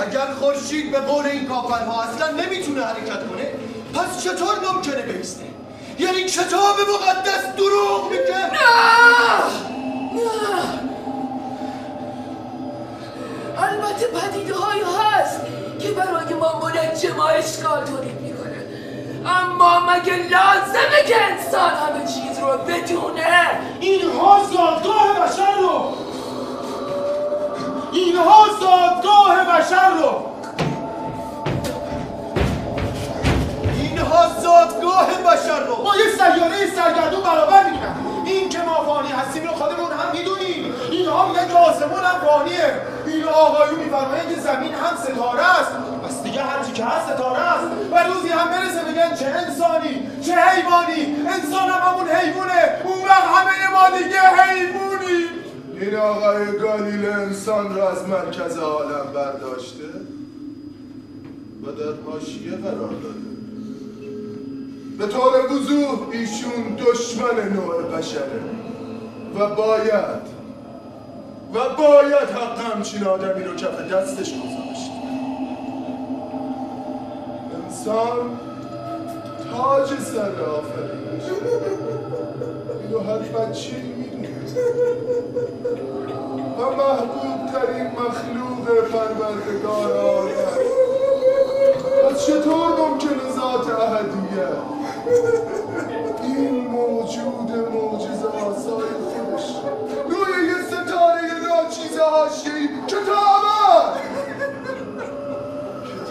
اگر خورشید به قول این کافرها اصلا نمیتونه حرکت کنه، پس چطور ممکنه بیسته؟ یعنی کتاب مقدس دروغ میگه؟ نه! البته پدیده‌هایی هست که برای ما منجم و اشکال تولید میکنه، اما مگه لازمه که انسان همه چیز رو بدونه؟ اینها زادگاه بشر رو اینها زادگاه بشر رو با یه سیاره سرگردون برابر میکنن. این که ما فانی هستیم رو خودمون هم میدونیم. اینها میگن که آسمون هم فانیه. این آقایون میفرمایند که زمین هم ستاره است، بس دیگه هرچی که هست ستاره است. و روزی هم برسه بگن چه انسانی چه حیوانی. انسان هم همون حیوانه، اون وقت همه ما دیگه حیوانی. این آقای گالیله انسان را از مرکز عالم برداشته و در حاشیه قرار داده. به طور وضوح ایشون دشمن نوع بشره و باید حق همچین آدمی رو کف دستش گذاشت. انسان تاج سر آفرینش، اینو هر بچه‌ای میدونه و محبوب ترین مخلوق پروردگار عالم. پس چطور ممکنه ذات احدیه این موجود معجزه آسای خودش روی یه ستاره ناچیز حاشیه‌ای که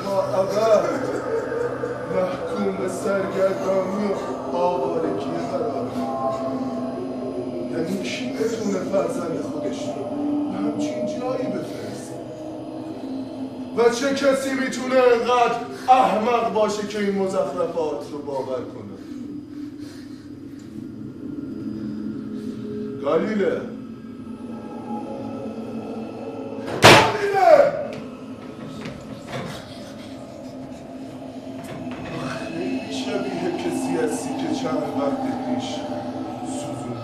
تا ابد محکوم به سرگردانی و آوارگی قرار یعنی کی بتونه فرزند خودش رو به همچین جایی بفرسته؟ و چه کسی میتونه انقدر احمق باشه که این مزخرفات رو باور کنه؟ گالیله خیلی شبیه کسی هستی که چند وقت پیش سوزون.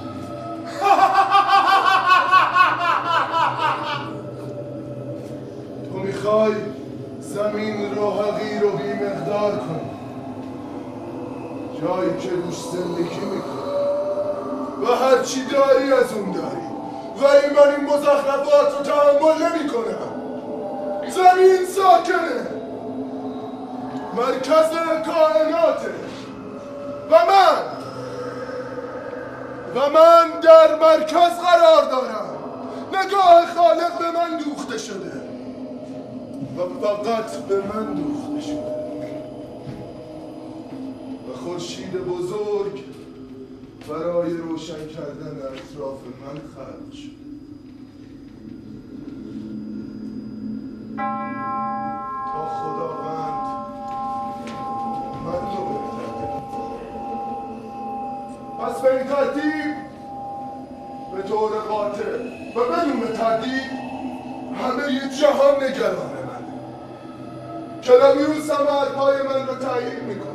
تو میخوای زمین رو حقیر و بی‌مقدار کنی، جایی که روش زندگی میکنی و هرچی داری از اون داری و این مزخرفات رو تحمل نمی کنم. زمین ساکنه، مرکز کائناته و من در مرکز قرار دارم. نگاه خالق به من دوخته شده و فقط به من دوخته شده و خورشید بزرگ برای روشن کردن اطراف من خلق شد. تا خداوند من رو بهتره. پس به این ترتیب به طور قاطع و بدون تردید همه جهان نگران منه. کلاویوس هم حرفای من رو تایید میکنه.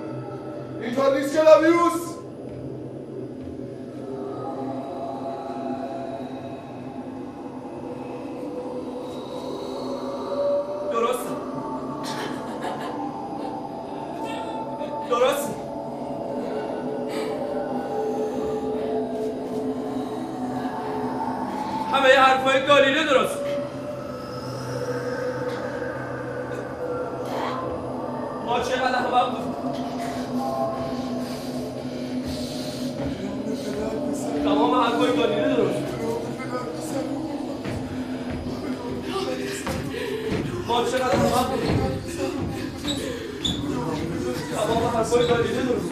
اینطور نیست کلاویوس؟ درست همه حرفای گالیله درست. ما چقدر هم بود تمام حرفای گالیله درست. ما چقدر هم بود تمام حرفای گالیله درست.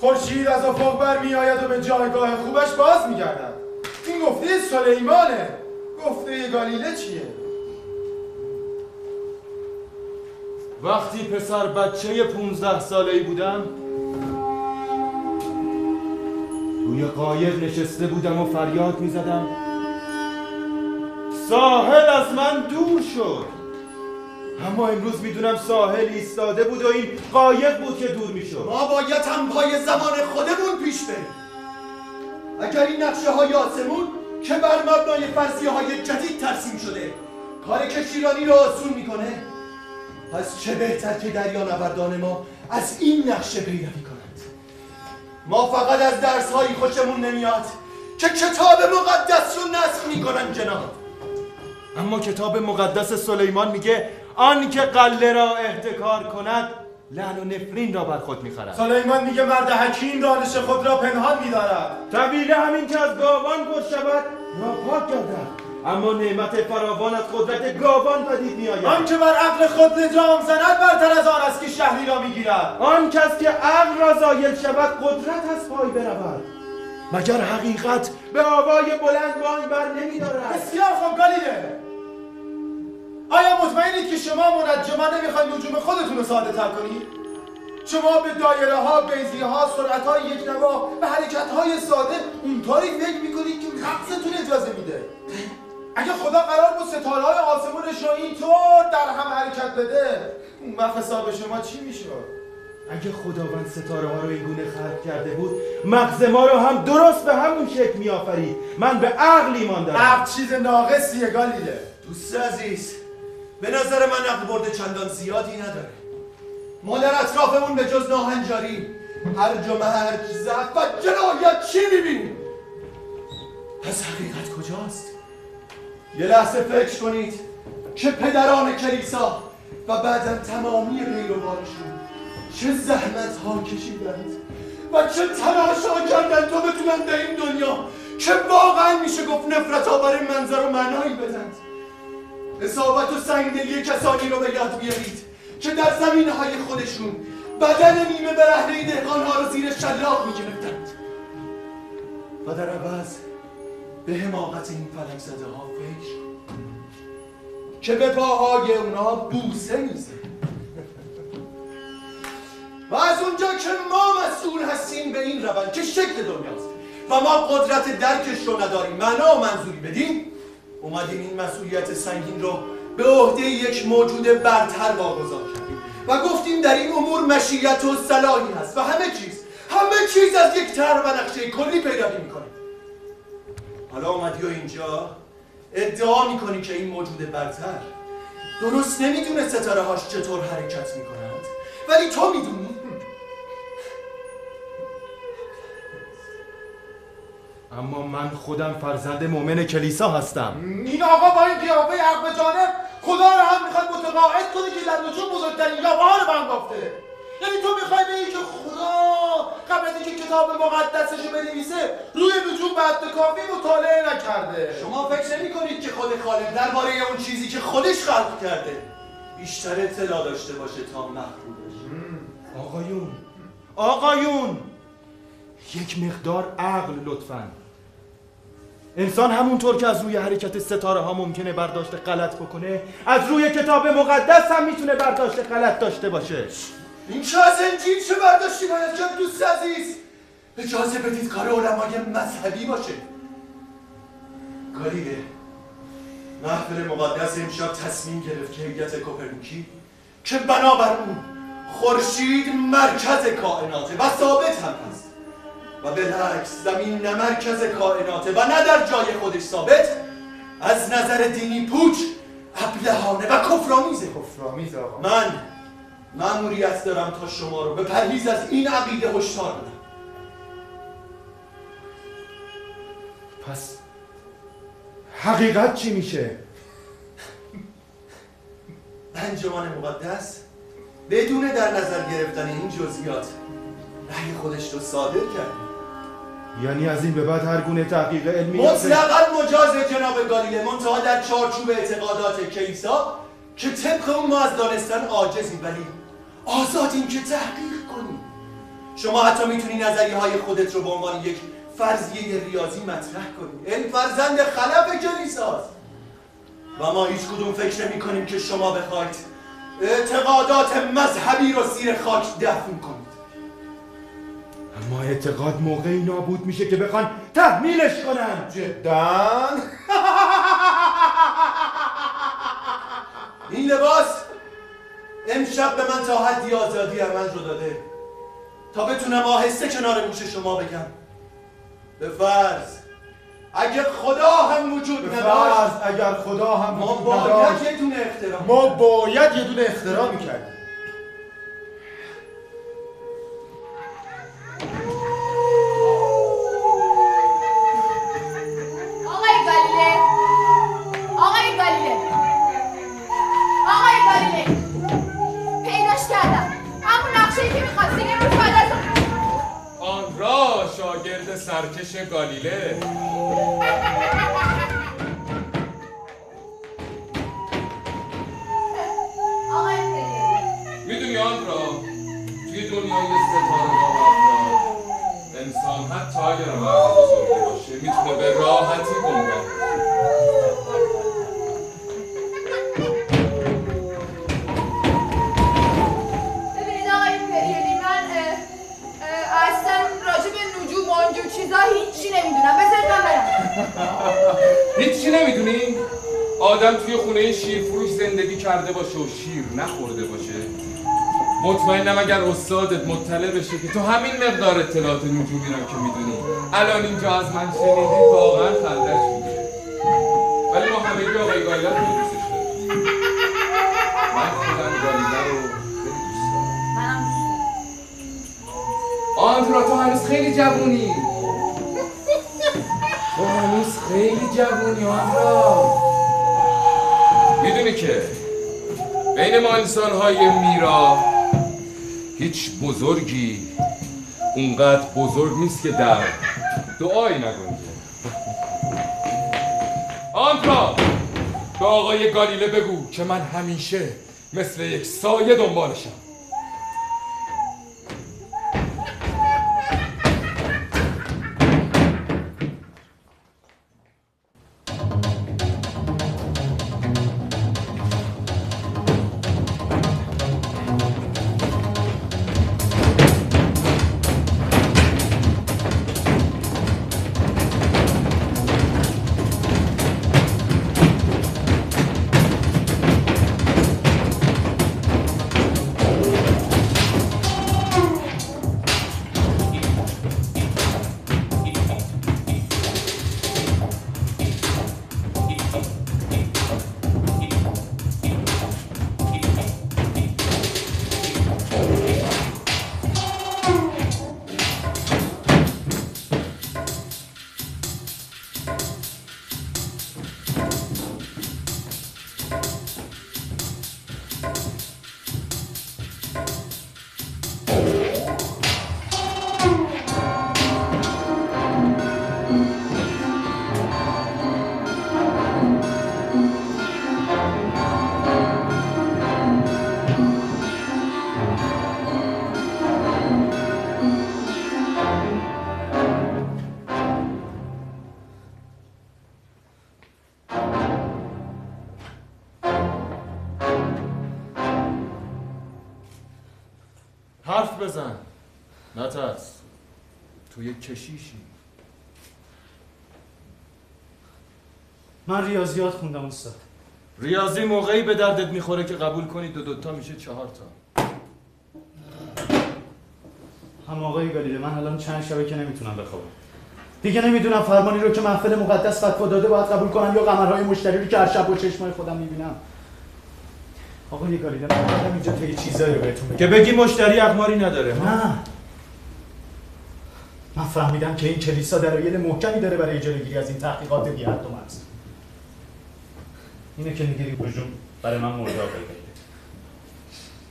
خورشید از افق برمیآید و به جایگاه خوبش باز میگردد. این گفته سلیمانه. گفته گالیله چیه؟ وقتی پسر بچه 15 ساله‌ای بودم روی قایق نشسته بودم و فریاد میزدم ساحل از من دور شد. اما امروز میدونم ساحل ایستاده بود و این قایق بود که دور میشد. ما باید هم پای زمان خودمون پیش بریم. اگر این نقشه های آسمون که بر مبنای فرضیه های جدید ترسیم شده کار کشتیرانی رو آسون میکنه، پس چه بهتر که دریانوردان ما از این نقشه پیروی کنند. ما فقط از درس هایی خوشمون نمیاد که کتاب مقدس رو نسخ میکنن جناب. اما کتاب مقدس سلیمان میگه آن که قله را احتکار کند لعن و نفرین را بر خود میخرد. سلیمان میگه مرد حکیم دانش خود را پنهان میدارد. طویله همین که از گاوان پر شود ناپاک گردد. اما نعمت فراوان از قدرت گاوان پدید میآید. آن که بر عقل خود لجام زند برتر از آن است که شهری را میگیرد. آن کس که عقل را زایل شود قدرت از پای برود. مگر حقیقت به آوای بلند بانگ بر نمیدارد؟ بسیار خوب گالیله. آیا مطمئنید که شما منجما نمیخواید نجوم خودتون رو ساده تر کنید؟ شما به دایره ها، بیضی ها، سرعت های یک نواح و حرکت های ساده اونطوری فکر میکنید که مغزتون اجازه میده. اگه خدا قرار بود ستاره های آسمونش رو اینطور در هم حرکت بده، اون وقت حساب شما چی میشد؟ اگه خداوند ستاره ها رو این گونه خلق کرده بود مغز ما رو هم درست به همون شکل میآفرید. من به عقل ایمان دارم. عقل چیز ناقصیه گالیله. دوست عزیز، به نظر من عقل برد چندان زیادی نداره. ما در اطرافمون به جز ناهنجاری، هرج و مرج، ضعف و جنایت چی میبینیم؟ پس حقیقت کجاست؟ یه لحظه فکر کنید که پدران کلیسا و بعدم تمامی پیروانشون چه زحمت ها کشیدند و چه تلاش ها کردند تا بتونن به این دنیا که واقعا میشه گفت نفرت آور منظر و معنایی بدند. اصابت و سنگدلی کسانی رو به یاد بیارید که در زمینه های خودشون بدن نیمه برهنه دهقانها رو زیر شلاق میگرفتند و در عوض به حماقت این فلک زده ها فکر که به پاهای اونا بوسه میزن. و از اونجا که ما مسئول هستیم به این روند که شکل دنیاست و ما قدرت درکش رو نداریم معنا و منظوری بدیم، اومدیم این مسئولیت سنگین رو به عهده یک موجود برتر واگذار کردیم و گفتیم در این امور مشیت و صلاحی هست و همه چیز از یک طرح و نقشه کلی پیروی میکنه. حالا اومدی و اینجا ادعا میکنی که این موجود برتر درست نمیدونه ستاره هاش چطور حرکت میکنند، ولی تو میدونی؟ اما من خودم فرزند مؤمن کلیسا هستم. این آقا با این قیافه حق به جانب خدا رو هم میخواد متقاعد کنه که در نجوم بزرگترین یاوه‌ها رو بنگافته. یعنی تو میخوای بگی که خدا قبل از اینکه کتاب مقدسش رو بنویسه روی نجوم به حد کافی مطالعه نکرده. شما فکر نمی‌کنید که خود خالق درباره اون چیزی که خودش خلق کرده بیشتر اطلاع داشته باشه تا مخلوقش؟ آقایون یک مقدار عقل لطفاً. انسان همونطور که از روی حرکت ستاره ها ممکنه برداشت غلط بکنه، از روی کتاب مقدس هم میتونه برداشت غلط داشته باشه. این که از انجیل چه برداشتی باید کرد دوست عزیز؟ اجازه بدید کار علمای مذهبی باشه. گالیله، محفل مقدس امشب تصمیم گرفت که هیئت کوپرنیکی که بنابر اون خورشید مرکز کائناته و ثابت هم هست و بالعکس زمین نه مرکز کائناته و نه در جای خودش ثابت، از نظر دینی پوچ، ابلهانه و کفرآمیزه. کفرآمیز آقا. من مأموریت دارم تا شما رو به پرهیز از این عقیده هشدار بدم. پس حقیقت چی میشه؟ انجمن مقدس بدون در نظر گرفتن این جزئیات رأی خودش رو صادر کرد. یعنی از این به بعد هر گونه تحقیق علمی مطلقاً مجاز جناب گالیله، منتها در چارچوب اعتقادات کلیسا که طبق اون ما از دانستن عاجزیم ولی آزادیم که تحقیق کنیم. شما حتی میتونی نظریه های خودت رو به عنوان یک فرضیه ریاضی مطرح کنی. این فرزند خلف کلیساست و ما هیچ کدوم فکر نمی کنیم که شما بخواید اعتقادات مذهبی رو زیر خاک دفن کنید. اما اعتقاد موقعی نابود میشه که بخوان تحمیلش کنن. جداً؟ این لباس امشب به من تا حدی آزادی عمل رو داده تا بتونم آهسته کنار گوش شما بگم به فرض اگر خدا هم وجود نداشت، اگر خدا هم ما وجود باید نداشت، یه دونه اختراع ما باید یه دونه اختراع میکردیم. پیداش کردم. همون نقشه‌ای که می‌خواستی امروز بعد از آندرا شاگرد سرکش گالیله. آقای میدونی آندرا توی دنیای ستاره ها انسان حتی اگر مرد بزرگی باشه میتونه به راحتی گمراه. ببینید آقای پریلی، من اصلا راجع به نجوم و اونجور چیزا هیچی نمیدونم. بذارید من برم. هیچی نمیدونی؟ آدم توی خونه شیرفروش زندگی کرده باشه و شیر نخورده باشه؟ مطمئنم اگر استادت مطلع بشه که تو همین مقدار اطلاعات نجومی رو که میدونی الان اینجا از من شنیدی واقعا خندش میگیره. ولی ما همه آقای گالیله رو خیلی دوستش داریم. من خودم گالیله رو خیلی دوست دارم. منم آندرا تو هنوز خیلی جوونی. تو هنوز خیلی جوونی آندرا. میدونی که بین ما انسان‌های میرا هیچ بزرگی اونقدر بزرگ نیست که در دعایی نگنجه. آندرا به آقای گالیله بگو که من همیشه مثل یک سایه دنبالشم. حرف بزن، نترس. تو یک کشیشی. من ریاضیات خوندم استاد. ریاضی موقعی به دردت میخوره که قبول کنی دو تا میشه 4 تا. هم آقای گالیله، من الان چند شبه که نمیتونم بخوابم. دیگه نمیدونم فرمانی رو که محفل مقدس فتوا داده باید قبول کنم یا قمرهای مشتری رو که هر شب با چشمای خودم میبینم. آقای گالیله، من اومدم اینجا تا یه چیزایی رو بهتون بگم. که بگی مشتری اقماری نداره. نه. من فهمیدم که این کلیسا دلایل محکمی داره برای جلوگیری از این تحقیقات بی حد و مرز. اینه که میگیری بجون برای من مرده آقای گالیله.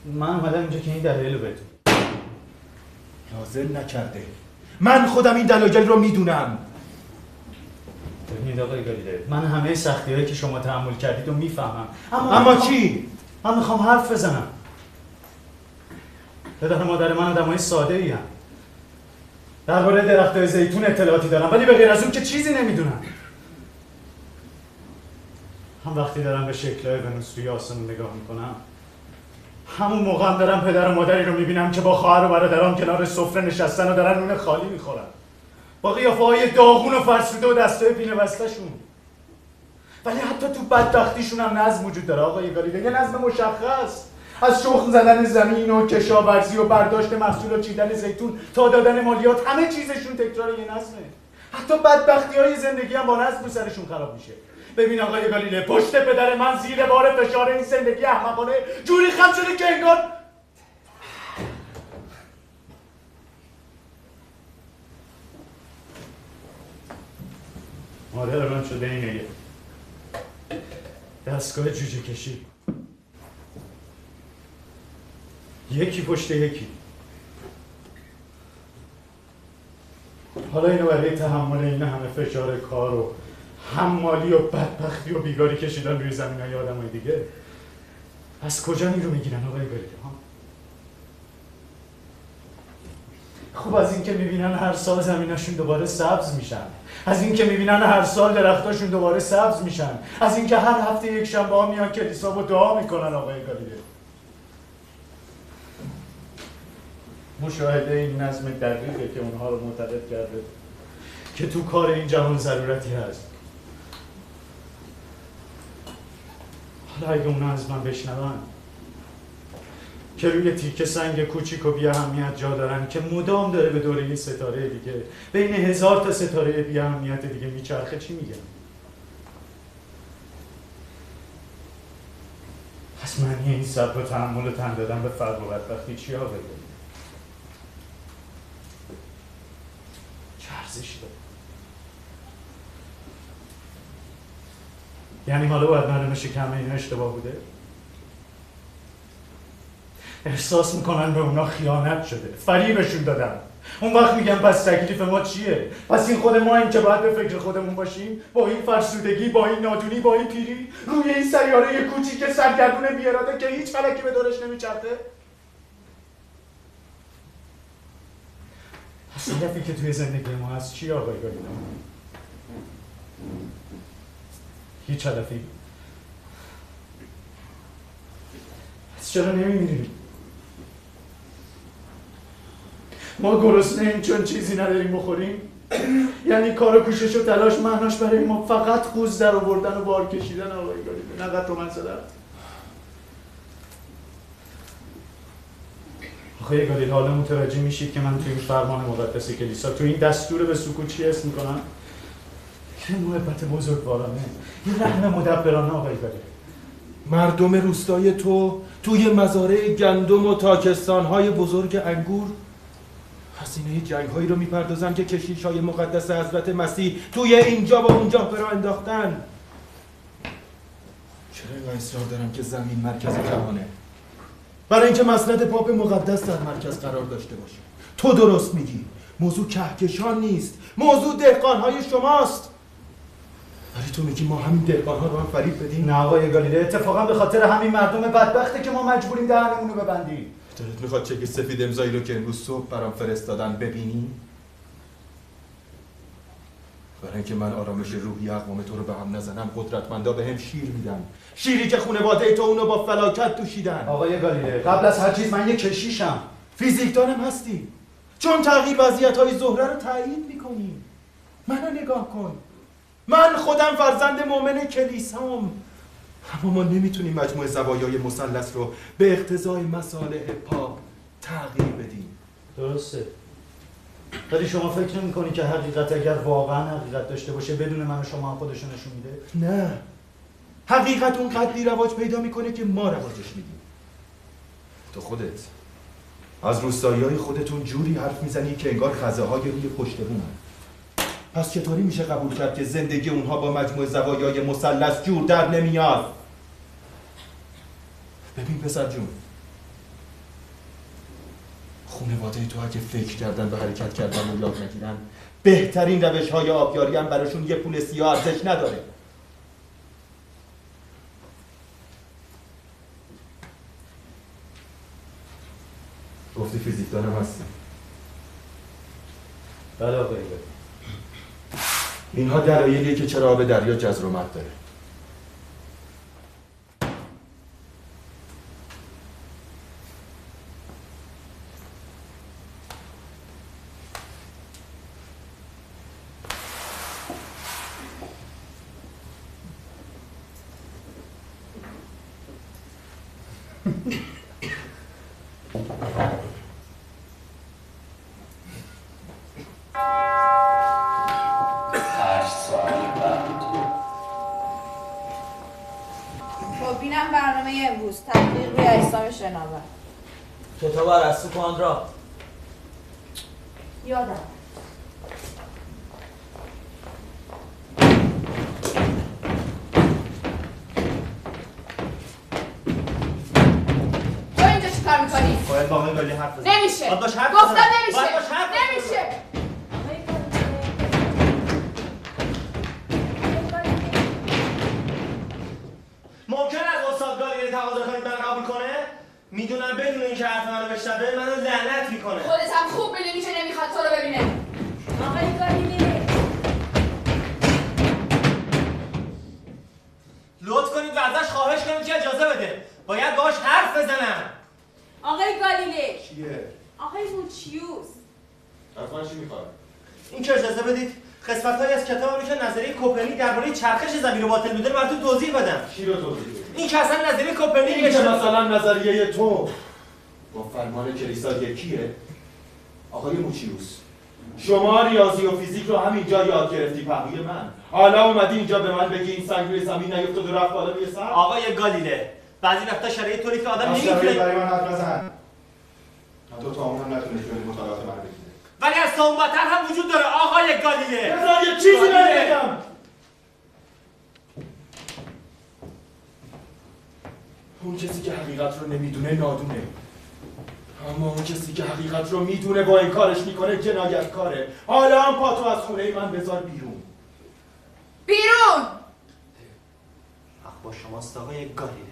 من اومدم اینجا که این دلایل رو بهتون لازم نکرده. من خودم این دلایل رو میدونم. ببینید آقای گالیله، من همه سختی‌هایی که شما تحمل کردید رو میفهمم. اما چی؟ من میخوام حرف بزنم. پدر مادر من آدمای ساده‌ای هستند. درباره درخت‌های زیتون اطلاعاتی دارم ولی به غیر از اون که چیزی نمیدونم. هم وقتی دارم به شکل‌های ونوس روی آسمون نگاه میکنم، همون موقع هم دارم پدر و مادری رو میبینم که با خواهر و برادران کنار سفره نشستن و دارن نون خالی میخورن با قیافه‌های داغون و فرسوده و دستای پینه بسته‌شون. ولی حتی تو بدبختیشون هم نظم وجود داره آقای گالیله، یه نظم مشخص. از شخم زدن زمین و کشاورزی و برداشت محصول و چیدن زیتون تا دادن مالیات، همه چیزشون تکرار یه نظمه. حتی بدبختی‌های زندگی هم با نظم سرشون خراب میشه. ببین آقای گالیله، پشت پدر من زیر بار فشار این زندگی احمقانه جوری خم شده که انگار مادر من شده اینه، دستگاه جوجه کشی، یکی پشت یکی. حالا اینو برای تحمل این همه فشار کار و حمالی و بدبختی و بیگاری کشیدن روی زمین‌های آدمای دیگه، از کجا این رو میگیرن آقای گالیله ها؟ خب از این که میبینن هر سال زمیناشون دوباره سبز میشن، از این که میبینن هر سال درختاشون دوباره سبز میشن، از این که هر هفته یک شنبه ها میان کلیسا و دعا میکنن آقای گالیله. مشاهده این نظم دقیقه که اونها رو معتقد کرده که تو کار این جهان ضرورتی هست. حالا اگه اونا از من بشنون که روی تیکه سنگ کوچیک و بی اهمیت جا دارن که مدام داره به دوره یه ستاره دیگه بین 1000 تا ستاره بی اهمیت دیگه میچرخه، چی میگم؟ پس معنی این صبر و تحمل و تن دادن به فقر و بدبختی چی آقای گالیله؟ چه ارزشی داره؟ یعنی حالا باید معلومه شکم این اشتباه بوده؟ احساس میکنن به اونا خیانت شده، فریبشون دادن. اون وقت میگن پس تکلیف ما چیه؟ پس این خود ما این که باید به فکر خودمون باشیم با این فرسودگی، با این نادونی، با این پیری روی این سیاره کوچیک سرگردون بی‌اراده که هیچ فلکی به دورش نمیچرخه؟ پس هدفی که توی زندگی ما هست چی آقای گالیله؟ هیچ هدفی. پس چرا نمیمیریم؟ ما گرسنه‌ایم چون چیزی نداریم بخوریم؟ یعنی کار و کوشش و تلاش معناش برای ما فقط قوز در آوردن و بار کشیدن آقای گالیله، نه قطع و منزلت؟ آقای گالیله حالا متوجه میشید که من توی این فرمان مقدس کلیسا، توی این دستور به سکوت چی اسم میکنم؟ یه محبت بزرگوارانه، یه رحم مدبرانه آقای گالیله. مردم روستای تو توی مزارع گندم و تاکستان‌های بزرگ انگور هزینه جنگ‌هایی رو میپردازن که کشیش‌های مقدس حضرت مسیح توی اینجا و اونجا به راه انداختن. چرا اینقدر اصرار دارم که زمین مرکز جهانه؟ برای اینکه مسند پاپ مقدس در مرکز قرار داشته باشه. تو درست میگی، موضوع کهکشان نیست، موضوع دهقان‌های شماست. ولی تو میگی ما همین دهقان‌ها رو هم فریب بدیم؟ نه آقای گالیله، اتفاقا به خاطر همین مردم بدبخته که ما مجبوریم دهنمون رو ببندیم. دلت میخواد چک سفید امضایی رو که امروز صبح برام فرستادن ببینی؟ برای اینکه من آرامش روحی اقوام تو رو به هم نزنم، قدرتمندا به هم شیر میدن، شیری که خانواده تو اونو با فلاکت دوشیدن. آقای گالیله، قبل از هر چیز من یک کشیشم. فیزیکدانم هستی، چون تغییر وضعیت‌های زهره رو تایید میکنی. منو نگاه کن، من خودم فرزند مؤمن کلیسام، اما ما نمیتونیم مجموع زوایای مثلث رو به اقتضای مصالح پاپ تغییر بدیم. درسته، ولی شما فکر نمی‌کنی که حقیقت اگر واقعا حقیقت داشته باشه بدون من و شما هم خودشو نشون میده؟ نه، حقیقت اون قدری رواج پیدا میکنه که ما رواجش میدیم. تو خودت از روستایی‌های خودتون جوری حرف میزنی که انگار خزه‌های روی پشت بومن. پس چطوری میشه قبول کرد که زندگی اونها با مجموع زوایای مثلث جور در نمیاد؟ ببین پسر جون، خانواده تو اگه فکر کردن و حرکت کردن و یاد نگیرن، بهترین روش‌های آبیاری هم براشون یه پول سیاه ارزش نداره. گفتی فیزیکدانم هستی، بله آقای. اینها دلایلیه که چرا آب دریا جزر و مد داره. کتاب ارسطو کاندرا. یادم. تو اینجا چی کار میکنی؟ باید با آقای گالی حرف بزن. نمیشه. باید باش حرف گفتم بزن. نمیشه. باید باش حرف بزن. نمیشه. ممکن است استاد گالیله تقاضا کنید من قبول کنه؟ میدونم بدون اینکه حرف منو بشنوه منو لعنت میکنه. خودت هم خوب میدونی که نمیخواد تو رو ببینه. آقای گالیله. لطف کنید و ازش خواهش کنید که اجازه بده. باید باهاش حرف بزنم. آقای گالیله. چیه؟ آقای موچیوس. از من چی میخواد؟ این که اجازه بدید قسمت‌هایی از کتاب رو که نظریه کوپرنیک درباره چرخش زمین رو باطل می‌دونه براتون توضیح بدم. چی رو توضیح بدی؟ این که اصلا نظریه کوپرنیک این که مثلا نظریه تو با فرمان کلیسا یکیه؟ آقای موچیوس، شما ریاضی و فیزیک رو همینجا یاد گرفتی پهلوی من. حالا اومدی اینجا به من بگی این سنگ روی زمین نیفتاد و رفت بالا روی سر؟ آقای گالیله، بعضی وقتا شرایط طوری که آدم نمیتونه نمی‌تونه برای من حرف نزن. تو تا اونم نتونستی به مطالعات من بگیری. ولی از تا اون بدتر هم وجود داره آقای گالیله. بذار یه چیزی بگم. اون کسی که حقیقت رو نمیدونه نادونه، اما اون کسی که حقیقت رو میدونه با این کارش میکنه جنایتکاره. حالا هم پاتو از خونه من بذار بیرون. بیرون! حق با شماست آقای گالیله.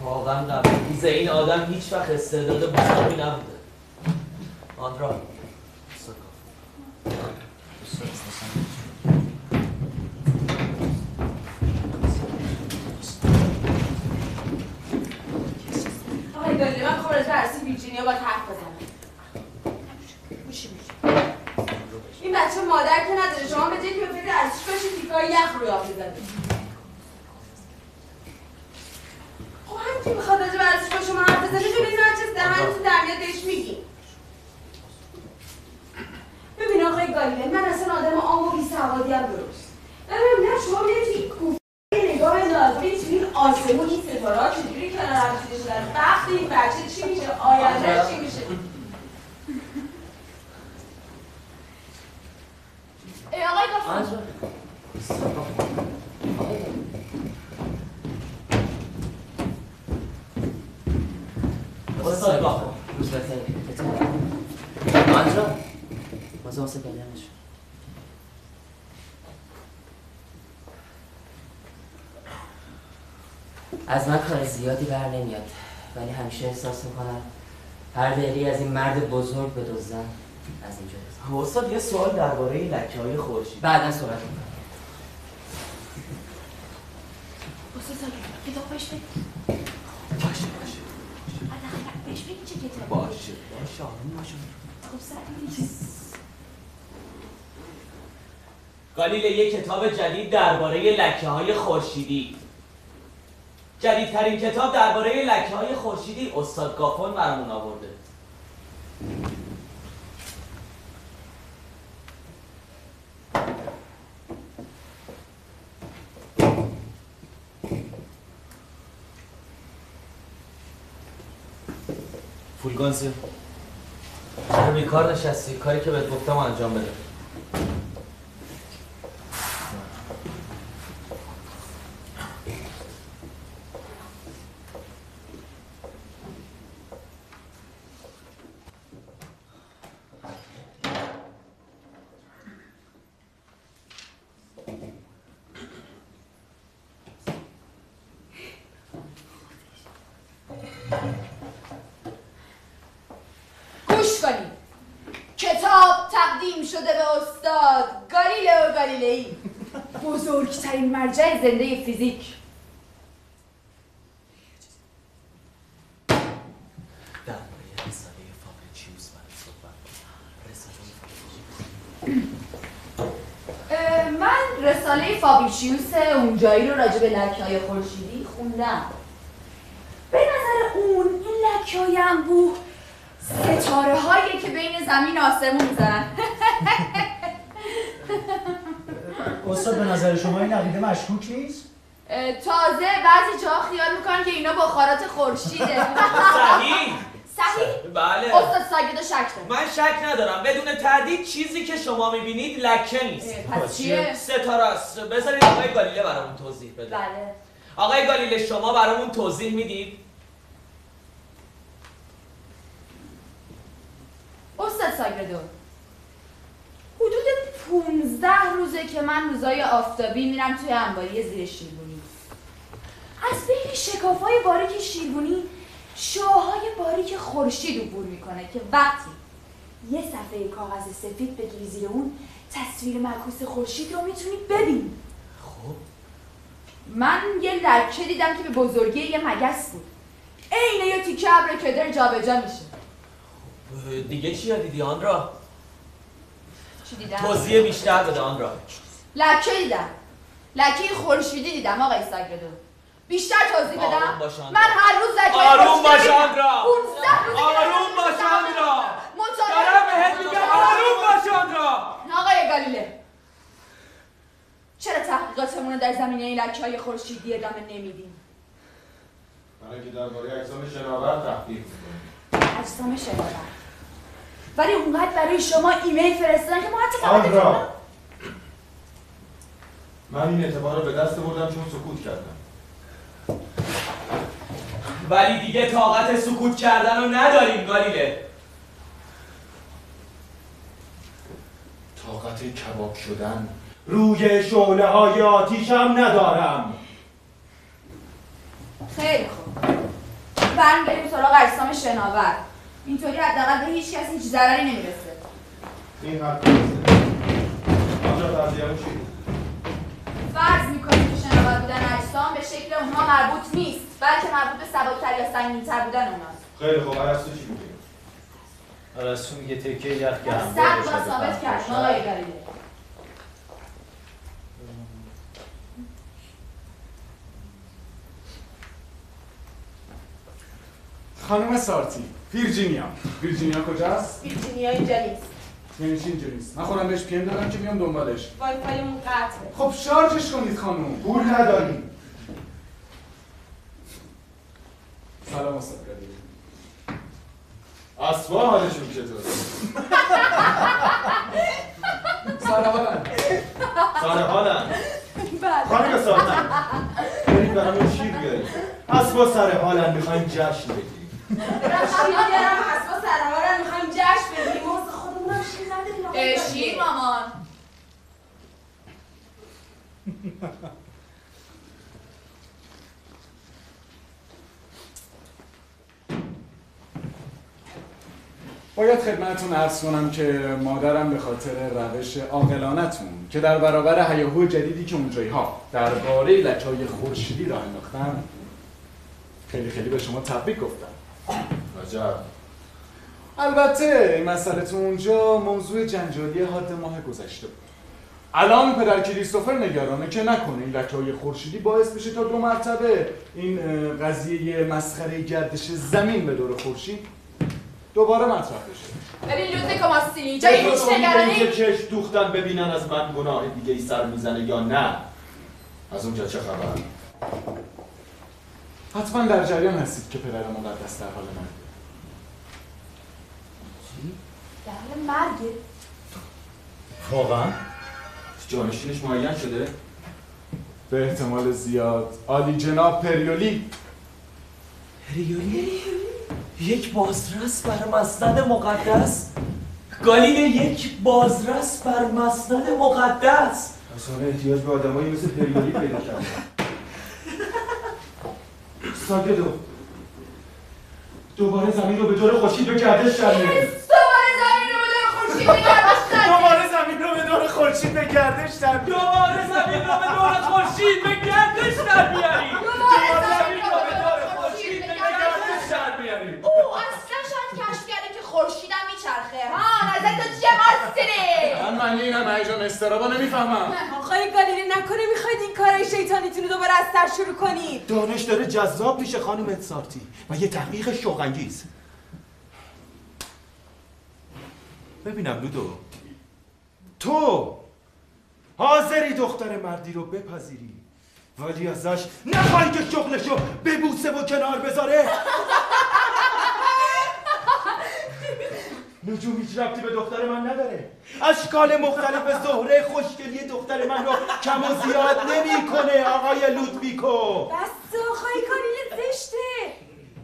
واقعا قبیز این آدم هیچ وقت استعداد بزرگی نبوده. آندرا آقای گالیله من میخوام راجع به عروسی ویرجینیا باید حرف بزنم. این بچه مادر که نداره، شما به جایی که به فکر عروسیش باشید تیکای یخ روی آب بزنید. خب همین که میخواد راجع به عروسیش با شما حرف بزنه ببینید هر چیز دهنتون در میاد بهش میگی. ببین آقای گالیله من اصلا آدم عام و بی‌سوادی ام درست. ببین شما میرید این کوفه نگاه نازلی تو این آسمون این ستاره‌ها چجوری کنار هم چیده شدن. وقتی این بچه چی میشه؟ آینده چی میشه؟ ای آقای گفتم استاد باخت آنجا بازه واسه کلمش از من کار زیادی بر نمیاد، ولی همیشه احساس میکنم هر دقیقی از این مرد بزرگ به دزدن از اینجا. استاد یه سوال درباره لکه‌های خورشید. بعدا صحبت میکنم. استاد ساکت کتاب بهش بگی. باشه بهش بگی چه کتابی؟ باشه آروم باشه. خب سعی گالیله یک کتاب جدید درباره لکه‌های خورشیدی. جدیدترین کتاب درباره لکه‌های خورشیدی استاد گافون برامون آورده. فولگانزیو چرا بیکار نشستی؟ کاری که بهت گفتم انجام بده. گوش کنید. کتاب تقدیم شده به استاد گالیلئو گالیلئی، بزرگترین مرجع زنده فیزیک. درباره رساله فابریچیوس برای صحبت من رساله فابریچیوس اونجایی رو راجع به لکه‌های خورشیدی خوندم. به نظر اون این لکه‌های انبوه ستاره هایی که بین زمین و آسمون میزنن. استاد به نظر شما این عقیده مشکوک نیست؟ تازه بعضی جاها خیال میکنن که اینا بخارات خورشیده. صحیح. صحیح؟ بله. استاد ساگدو شک داره. من شک ندارم، بدون تردید چیزی که شما میبینید لکه نیست. پس چیه؟ ستاره است. بذارید آقای گالیله برامون توضیح بده. بله. آقای گالیله شما برامون توضیح میدید؟ استاد ساگردو، حدود 15 روزه که من روزای آفتابی میرم توی انباری زیر شیربونی. از بین شکاف‌های باریک شیربونی شعاع‌های باریک خورشید عبور میکنه که وقتی یه صفحه کاغذ سفید بگیری زیر اون تصویر معکوس خورشید رو میتونی ببینی. خب من یه لکه دیدم که به بزرگی یه مگس بود. عین یه تیکه ابر کدر جابجا میشه. دیگه چی دیدی آن را؟ چی دیدم؟ توضیح بیشتر بده آن را. لکه دیدم. لکه خورشیدی دیدم آقای ساگردو. بیشتر توضیح بدم؟ آروم باش آن من هر روز لکه آروم باش آن را. آروم باش آن را. دارم بهت میگم آروم باش آن را. آقای گالیله، چرا تحقیقاتمون رو در زمینه این لکه‌های خورشیدی ادامه نمیدیم؟ برای که درباره اجسام شناور تحقیق می‌کنیم. اجسام شناور. ولی اونقدر برای شما ایمیل فرستادن که ما حتی آن را من این اعتبار رو به دست بردم چون سکوت کردم. ولی دیگه طاقت سکوت کردن رو نداریم گالیله. طاقت کباب شدن روی شعله های آتیش هم ندارم. خیلی خوب، برمیگردیم سراغ اجسام شناور. اینطوری حداقل به هیچ کس هیچ ضرری نمیرسه. این حرف نیست. آنجا فرضیه‌مون چی بود؟ فرض میکنیم که شناور بودن اجسام به شکل اونها مربوط نیست، بلکه مربوط به سبکتر یا سنگین‌تر بودن اوناست. خیلی خوب، ارسطو چی میگه؟ ارسطو میگه تکه یخ که هم 100 بار ثابت کردیم آقای گالیله. خانم سارتی، ویرجینیا کجاست؟ ویرجینیا اینجا نیست. یعنی چی اینجا نیست؟ من خودم بهش پی ام دادم که میام دنبالش. وای فایمون قطعه. خب شارژش کنید خانم. پول نداریم. سلام استاد گالیله. اسبا حالشون چطوره؟ سر حالن. خانم سارتن برید برامون شیر بیارید. اسبا سر حالن میخوایم جشن بگیریم. شیر بیارم اسبا سر حالن میخوایم جشن بگیریم. واسه خودمون هم شیر نداریم. شیر مامان. باید خدمتتون عرض کنم که مادرم به خاطر روش عاقلانه‌تون که در برابر هیاهو جدیدی که اونجایی ها درباره لکه‌های خورشیدی راه انداختن خیلی به شما تبریک گفتم. عجب. البته این مسئله تو اونجا موضوع جنجالی حاد ماه گذشته بود. الان پدر کریستوفر نگرانه که نکنه این لکه‌های خورشیدی باعث بشه تا 2 مرتبه این قضیه مسخره گردش زمین به دور خورشید دوباره مطرح بشه. ببین لودویکو ماستیلی جای هیچ نگرانی که چشم دوختن ببینن از من گناه دیگه ای سر میزنه یا نه. از اونجا چه خبر؟ حتما در جریان هستید که پدر مقدس در حال مرگه. چی؟ در حال مرگه؟ واقعا؟ جانشینش معین شده؟ به احتمال زیاد عالی جناب پریولی. پریولی؟ یک بازرس بر مسند مقدس؟ گالیله یک بازرس بر مسند مقدس؟ اصلا احتیاج به آدمایی مثل پریولی پیدا کرده. ساکتو دوباره زمین رو به دور خورشید به گردش در میاری. دوباره زمین رو به دور خورشید به گردش در میاری. دوباره زمین رو به دور خورشید به گردش در میاری. دوباره زمین رو به دور خورشید به گردش در میاری. دوباره زمین رو به دور خورشید به گردش در میاری. او اصلا شاید کشف کرده که خورشیدم میچرخه. ها نظر تو چیه مارسیلی؟ من معنی این هم هیجان استرابا نمیفهمم. آقای گالیله نکنه میخواید این کارای شیطانیتون رو دوباره از سر شروع کنید؟ دانش داره جذاب میشه خانم اتسارتی و یه تحقیق شوق‌انگیز. ببینم لودو، تو حاضری دختر مردی رو بپذیری ولی ازش نخواهی که شغلشو ببوسه و کنار بذاره؟ نجوم هیچ ربطی به دختر من نداره. اشکال مختلف زهره خوشگلی دختر من رو کم و زیاد نمی‌کنه آقای لودویکو. بس آقای گالیله زشته.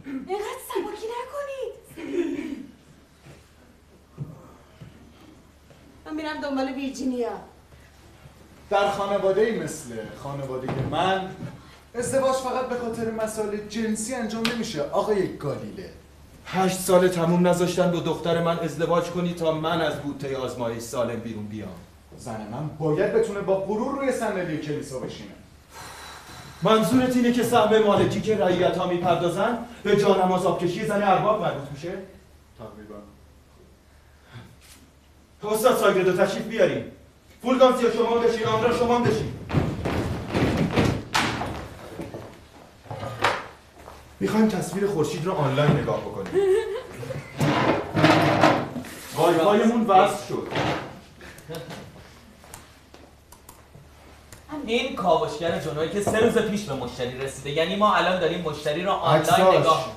اینقدر سبکی نکنید. من میرم دنبال ویرجینیا. در خانواده‌ای مثل خانواده من ازدواج فقط به خاطر مسائل جنسی انجام نمیشه آقای گالیله. 8 سال تموم نذاشتن با دختر من ازدواج کنی تا من از بوته آزمایش سالم بیرون بیام. زن من باید بتونه با غرور روی صندلی کلیسا بشینه. منظورت اینه که سهم مالکی که رعیت‌ها میپردازن به جانماز آبکشی زن ارباب مربوط میشه؟ تقریبا. استاد ساگردو تشریف بیاریم. فولگانسیا شما بشین، آندرا شما بشین. میخوایم تصویر خورشید رو آنلاین نگاه بکنیم. وایفایمون وصل شد. این کاوشگر جنوبی که 3 روز پیش به مشتری رسیده، یعنی ما الان داریم مشتری رو آنلاین نگاه میکنیم.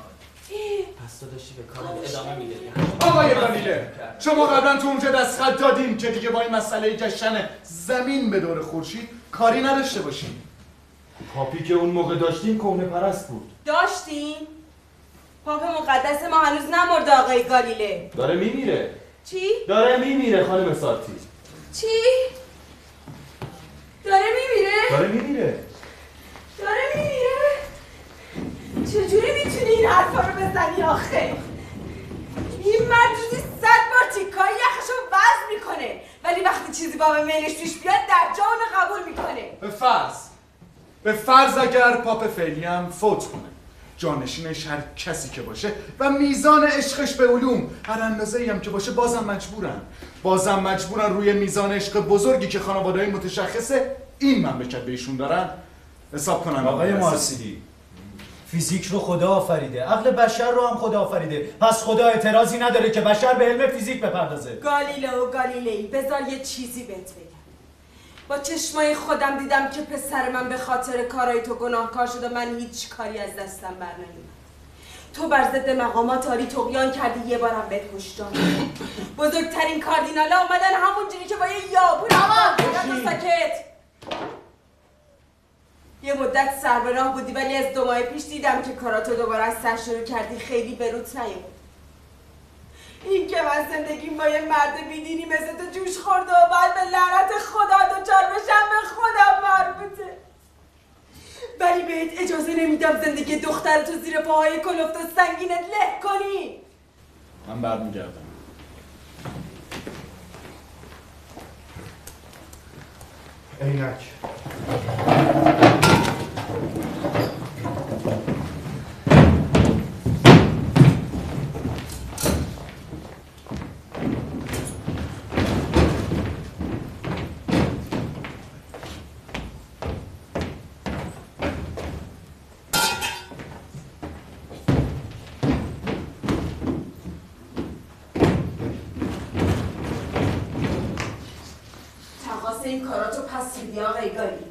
پس تو داشتی به کار ادامه میدادی. آقای گالیله، شما قبلا تو اونجا دستخط دادیم که دیگه با این مسئله گشتن زمین به دور خورشید کاری نداشته باشیم. پاپی که اون موقع داشتیم کهنه پرست بود. داشتیم؟ پاپ مقدس ما هنوز نمرده آقای گالیله. داره میمیره. چی؟ داره میمیره خانم سارتی. چی؟ داره میمیره؟ داره میمیره. داره میمیره؟ چجوری میتونی این حرفا رو بزنی آخه؟ این مرد روزی 100 بار تیکای یخشو وزن میکنه ولی وقتی چیزی با میلش پیش بیاد در جا اونو قبول میکنه. به فرض اگر پاپ فعلی هم فوت کنه، جانشینش هر کسی که باشه و میزان عشقش به علوم هر اندازه‌ای هم که باشه بازم مجبورن روی میزان عشق بزرگی که خانواده‌های متشخصه این مملکت بهشون دارن حساب کنن. آقای مارسیلی، فیزیک رو خدا آفریده، عقل بشر رو هم خدا آفریده، پس خدا اعتراضی نداره که بشر به علم فیزیک بپردازه. گالیلئی بذار یه چیزی بهت بگم. با چشمای خودم دیدم که پسر من به خاطر کارای تو گناهکار شد و من هیچ کاری از دستم بر نمیاد. تو بر ضد مقامات عالی طغیان کردی، یه بارم بهت هشدار دادم. بزرگترین کاردینالا اومدن همونجوری که با یه یابون ساکت. یه مدت سر به راه بودی ولی از 2 ماه پیش دیدم که کاراتو دوباره از سر شروع کردی، خیلی به روت نیومد. این که من زندگیم با یه مرد بیدینی مثل تو جوش خورده و بعد به لعنت خدا دوچار بشم به خودم مربوطه. ولی بهت اجازه نمیدم زندگی دخترتو زیر پاهای کلفت و سنگینت له کنی. من برمیگردم. عینک. این کاراتو پس میدی آقای گالی.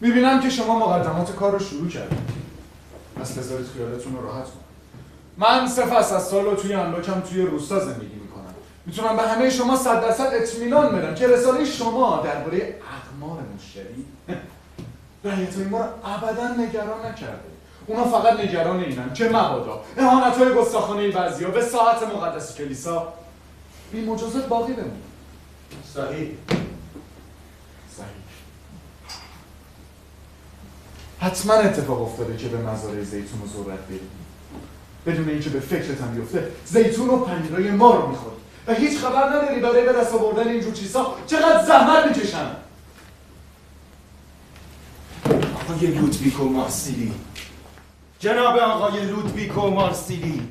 میبینم که شما مقدمات کار رو شروع کردید. پس بذارید خیالتون رو راحت کنم. من 3 فصل از سال رو توی املاکم توی روستا زندگی میکنم. میتونم به همه شما 100% اطمینان بدم که رساله شما درباره اقمار مشتری رعیت ما رو ابدا نگران نکرده. اونا فقط نگران اینن که مبادا اهانت‌های گستاخانه بعضیا به ساعت مقدس کلیسا بی مجازات باقی بمونه. صحیح. حتما اتفاق افتاده که به مزارع زیتون و ذرت برید بدون اینکه به فکرت هم بیفته زیتون و پنیرای ما رو میخوری و هیچ خبر نداری برای به دست آوردن اینجور چیزها چقدر زحمت میکشن. آقای لودویکو مارسیلی، جناب آقای لودویکو مارسیلی،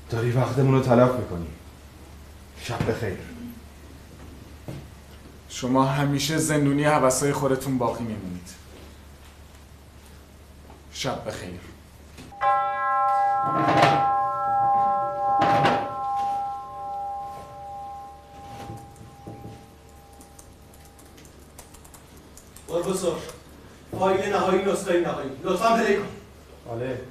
داری وقتمون رو تلف میکنی. شب بخیر. شما همیشه زندونی هوسای خودتون باقی میمونید. شب بخیر. پروفسور، فایل نهایی نسخه نهایی لطفاً پلی کن. بله.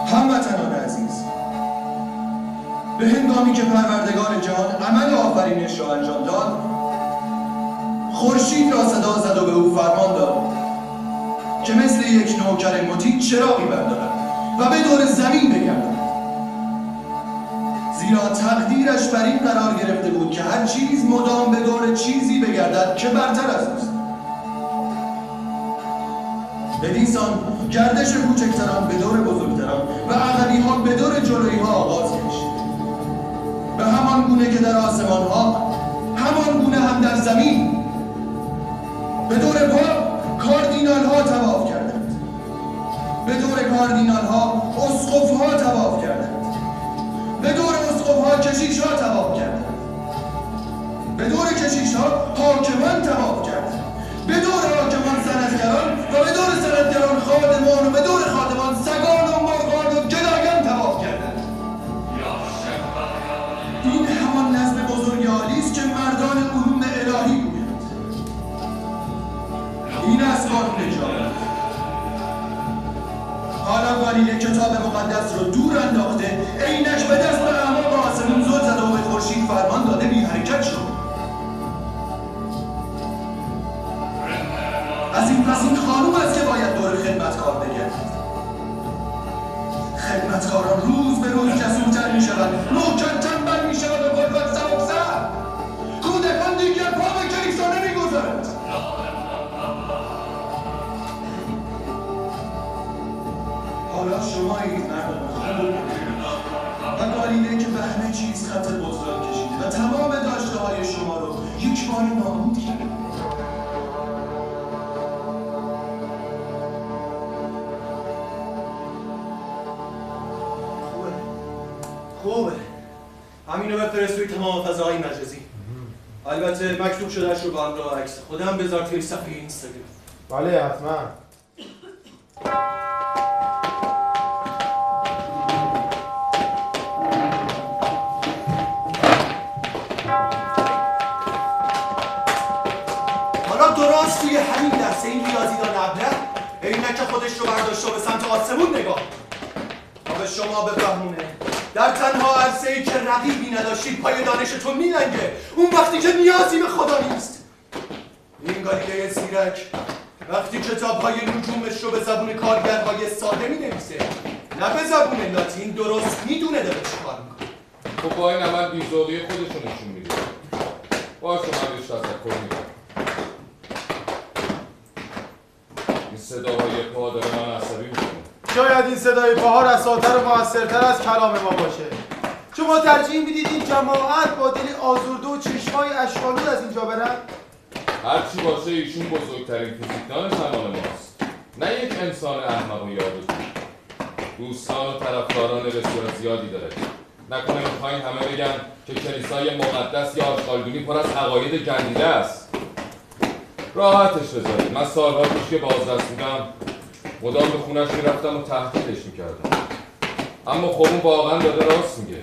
هموطنان عزیز، به هنگامی که پروردگار جهان عمل آفرینش را انجام داد، خورشید را صدا زد و به او فرمان داد که مثل یک نوکر مطیع چراغی بردارد و به دور زمین بگردد، زیرا تقدیرش بر این قرار گرفته بود که هر چیز مدام به دور چیزی بگردد که برتر از اوست. بدین سان گردش کوچکتران به دور بزرگتران و عقبی ها به دور جلویی ها آغاز گشت. به همان گونه که در آسمان ها، همان گونه هم در زمین به دور پاپ کاردینال ها طواف کردند، به دور کاردینال ها اسقف ها طواف کردند، به دور اسقف ها کشیش ها طواف کردند، به دور کشیش ها حاکمان طواف کردند، به دور حاکمان سندگران و به دور سندگران خادمان و به دور خادمان سگان و مرغان و گدایان طواف کردند. این همان نظم بزرگ عالی است که مردان علوم الهی گویند. این است قانون جهان. حالا گالیله کتاب مقدس رو دور انداخته، عینک به دست به اعماق آسمون زل زده و به خورشید فرمان داده بی حرکت شد. از این پس این خانوم است که باید دور خدمتکار بگردید. خدمتکاران روز به روز جسورتر می شود، نوکر تنبل می شود و غربت سبکسر. کودکان دیگر پا به کلیسا نمی گذارد. حالا شما اید مردم و گالیله که به همه چیز خط بزرگ کشیده و تمام داشته های شما رو یک بار نابود کرد. خوبه. همینو بفرست توی تمام فضاهای مجازی. البته مکتوب شدهش رو با همراه عکس خودم بذار توی صفحه اینستاگرام. بله حتما. حالا درست توی همین لحظه این ریاضیدان ابله عینک خودش رو برداشت و به سمت آسمون نگاه تا به شما بفهمونه در تنها عرصه‌ای که رقیبی نداشتید پای دانشتون میلنگه، اون وقتی که نیازی به خدا نیست. این گالیله زیرک وقتی کتاب‌های نجومش رو به زبون کارگرهای ساده می‌نویسه، نه به زبون لاتین، درست میدونه داره چیکار میکنه. خب با این عمل بی‌ذوقی خودشون نشون میده. باشه من بهش تشکر میکنم. این صداهای پا داره من عصبی میکنه. شاید این صدای پاها رساتر و موثرتر از کلام ما باشه. شما ترجیح میدید این جماعت با دلی آزرده و چشمای اشک‌آلود از اینجا برن؟ هرچی باشه ایشون بزرگترین فیزیکدان زمان ماست، نه یک انسان احمق و یادگیر. دوستان و طرفداران بسیار زیادی داره. نکنه میخواین همه بگن که کلیسای مقدس یا آشغالدونی پر از عقاید گندیده است. راحتش بذارید. من سالها پیش که بازرس بودم مدام به خونش میرفتم و تهدیدش میکردم. اما خب اون واقعا داده راست میگه.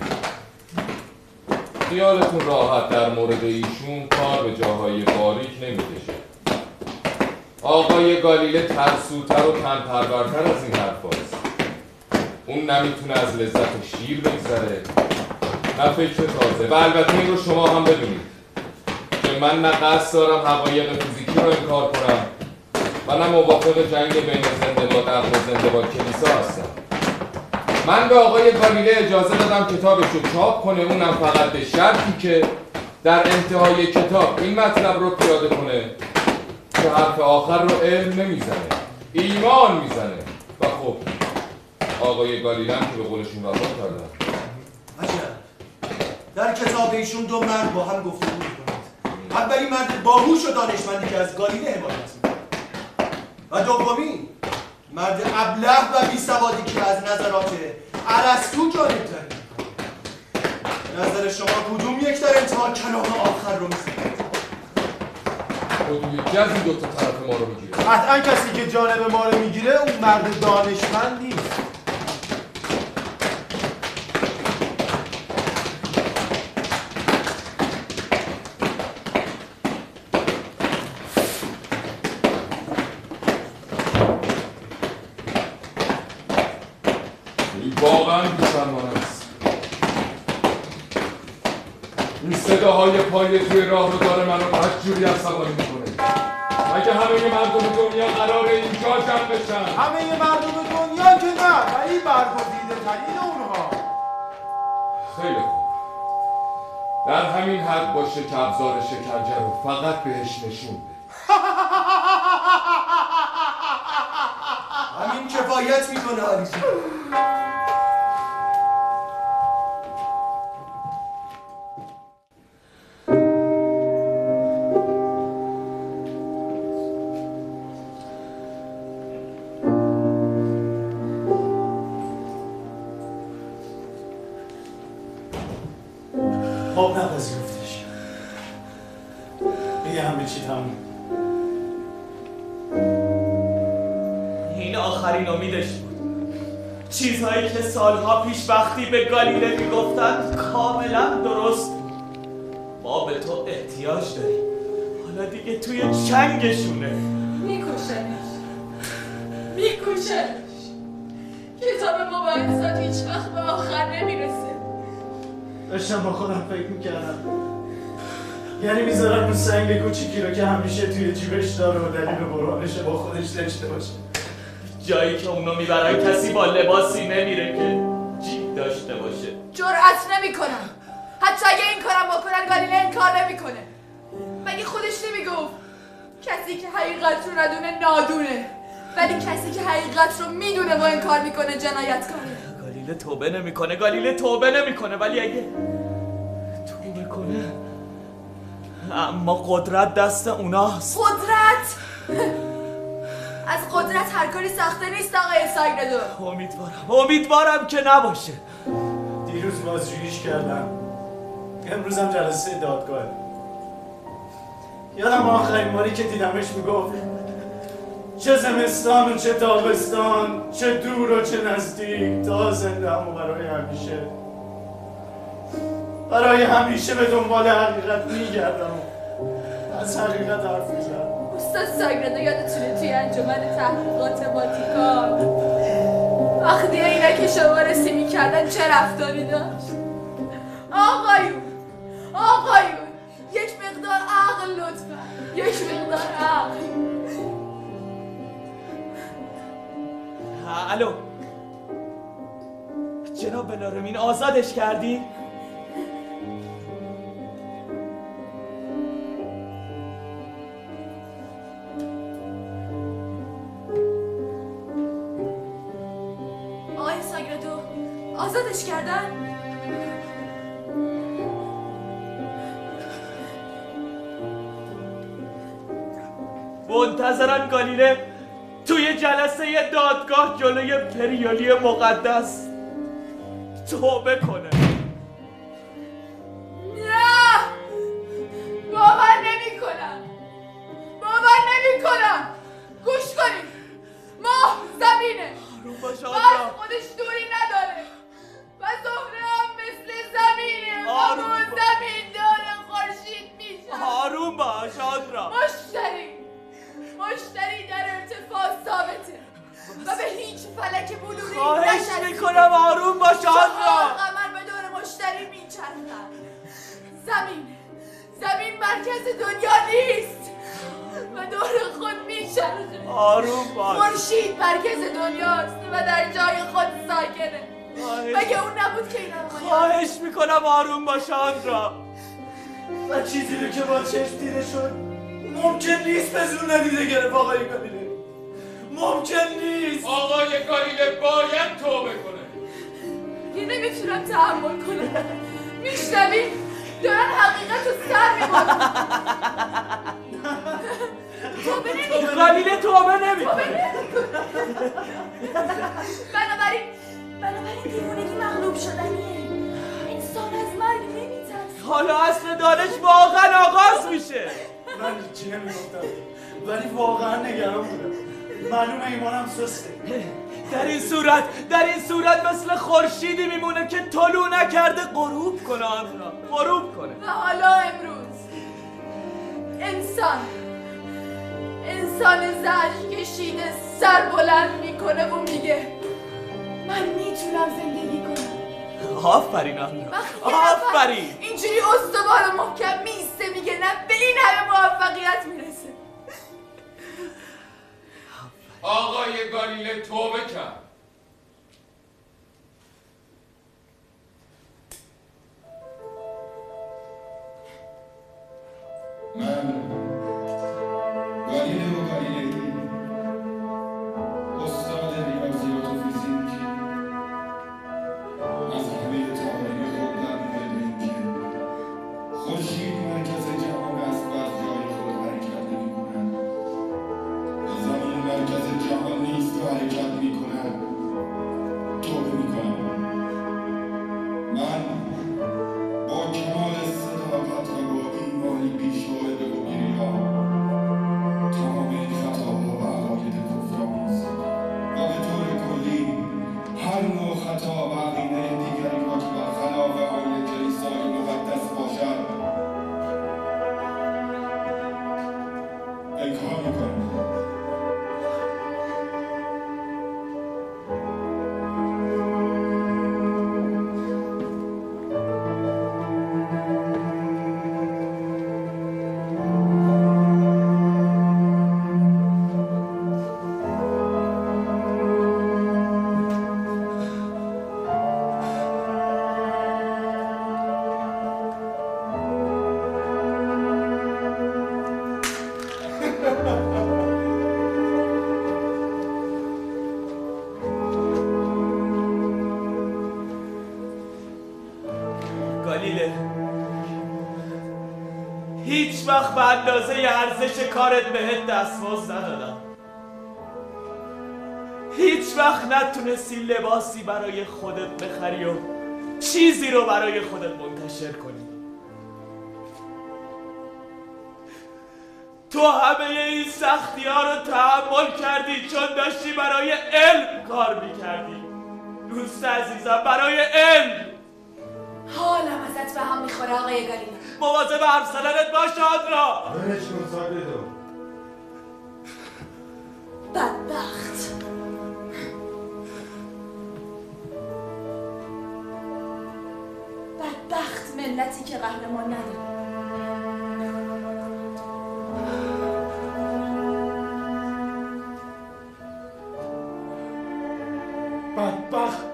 خیالتون راحت در مورد ایشون کار به جاهای باریک نمیکشه. آقای گالیله ترسوتر و تن‌پرورتر از این حرف هست. اون نمیتونه از لذت شیر بگذره نه فکر تازه. و البته این رو شما هم بدونید که من نه قصد دارم حقایق فیزیکی رو انکار کنم و نه موافق جنگ بین زنده با عقل و زنده با کلیسا هستم. من به آقای گالیله اجازه دادم کتابش رو چاپ کنه، اونم فقط به شرطی که در انتهای کتاب این مطلب رو پیاده کنه که حرف آخر رو علم نمیزنه، ایمان میزنه. و خب آقای گالیله هم که به قولشون وفا کردن. عجب، در کتاب ایشون دو مرد با هم گفتگو میکنند. اولی مرد باهوش و دانشمندی که از گالیله حمایت میکنه و دومی مرد ابله و بیسوادی که از نظرات ارسطو جانب‌تری میکنه. نظر شما کدوم یک در انتها کلام آخر رو میزنید؟ کدوم یکی از این دوتا طرف ما رو میگیره؟ قطعا کسی که جانب ما رو میگیره اون مرد دانشمند نیست. واقعا بی‌شرمانه است. این صداهای پای توی راه رو داره منو بدجوری عصبانی میکنه. مگه همه مردم دنیا قراره اینجا جمع بشن؟ همه مردم دنیا که نه، ولی برگزیده ترین اونها. خیلی خوب. در همین حد باشه که ابزار شکنجه رو فقط بهش نشون بده. همین کفایت میکنه علیزی. خب نپذیرفتش. دیگه همه چی تموم. این آخرین امیدش بود. چیزهایی که سالها پیش وقتی به گالیله میگفتند کاملا درست بود. ما به تو احتیاج داریم. حالا دیگه توی چنگشونه. میکشنش. کتاب مبارزات هیچ وقت به آخر نمیرسه. داشتم با خودم فکر میکردم، یعنی میذارم اون سنگ کوچیکی رو که همیشه توی جیبش داره و دلیل برهانش با خودش داشته باشه. جایی که اونو میبرن کسی با لباسی نمیره که جیب داشته باشه. جرأت نمیکنم. حتی اگه این کارم بکنن گالیله انکار نمیکنه. مگه خودش نمیگفت کسی که حقیقت رو ندونه نادونه، ولی کسی که حقیقت رو میدونه و انکار میکنه جنایتکاره. گالیله توبه نمیکنه ولی اگه توبه کنه اما قدرت دست اوناست. قدرت؟ از قدرت هر کاری سخته نیست آقای ساگردو. امیدوارم که نباشه. دیروز بازجوییش کردم، امروزم جلسه دادگاه. یادم آخرین باری که دیدمش میگفت چه زمستان و چه تابستان، چه دور و چه نزدیک، تا زنده هم و برای همیشه به دنبال حقیقت میگردم و از حقیقت حرف میزنم. استاد ساگردو یادتونه توی انجمن تحقیقات واتیکان وقتی عینک شما رسی میکردن چه رفتاری داشت؟ آقایون یک مقدار عقل لطفا، یک مقدار عقل. الو جناب بلارمین آزادش کردی؟ آقای ساگردو آزادش کردن؟ منتظرن گالیله توی جلسه دادگاه جلوی پریولی مقدس توبه کنه. نه باور نمیکنم. گوش کنید، ماه زمینه، آروم باش باز خودش دوری نداره. فلک بلوری خواهش میکنم آروم باش آنرا. قمر به دور مشتری میچرخد. زمین مرکز دنیا نیست و دور خود میچرخه. آروم باش. خورشید مرکز دنیاست و در جای خود ساکنه. مگه اون نبود که این خواهش میکنم آروم باش آنرا. و چیزی رو که با چشم دیده شد ممکن نیست به زور ندیده گرفت آقای گالیله. ممکن نیست. آقای گالیله باید توبه کنه. یه نمیتونم تحمل کنم. میشنوی؟ دارن حقیقت رو سر میبارن. توبه نمیکنه. گالیله توبه نمیکنه. بنابراین دیوونگی مغلوب شدنیه. انسان از مرگ نمیترسه. حالا اصل دانش واقعا آغاز میشه. من هیچی نمیگفتم ولی واقعا نگران بودم. معلومه ایمانم سسته. در این صورت مثل خورشیدی میمونه که طلوع نکرده غروب کنه آنرا. غروب کنه. و حالا امروز انسان زجر کشیده سر بلند میکنه و میگه من میتونم زندگی کنم. آفرین آنرا. آفرین. اینجوری استوار و محکم میسته میگه نه به این همه موفقیت میرسه. آقای گالیله توبه کرد. من گالیله و گالیلئی استاد ریاضیات و فیزیک از همه تئوری خود در مورد اینکه خورشید مرکز جهان است و از جای خود حرکت نمی‌کند و زمین مرکز جهان نیست و حرکت می‌کند توبه می‌کنم. من با کمال صداقت و با ایمانی بی‌شعبه و بی‌ریا تمام این خطاها و عقاید کفرآمیز و به طور کلی هر نوع خطا و عقیده دیگری را که برخلاف آیین کلیسای مقدس باشد انکار می‌کنم. گالیله هیچ وقت به اندازه ارزش کارت بهت دستمزد ندادم. هیچ وقت نتونستی لباسی برای خودت بخری و چیزی رو برای خودت منتشر کنی. تو همه این سختی ها رو تحمل کردی چون داشتی برای علم کار میکردی. دوست عزیزم برای علم. حالم ازت به هم میخوره آقای گالیله. مواظب حرف زدنت باش آنرا. برش کن ساگردو. بدبخت ملتی که قهرمان نداره. بدبخت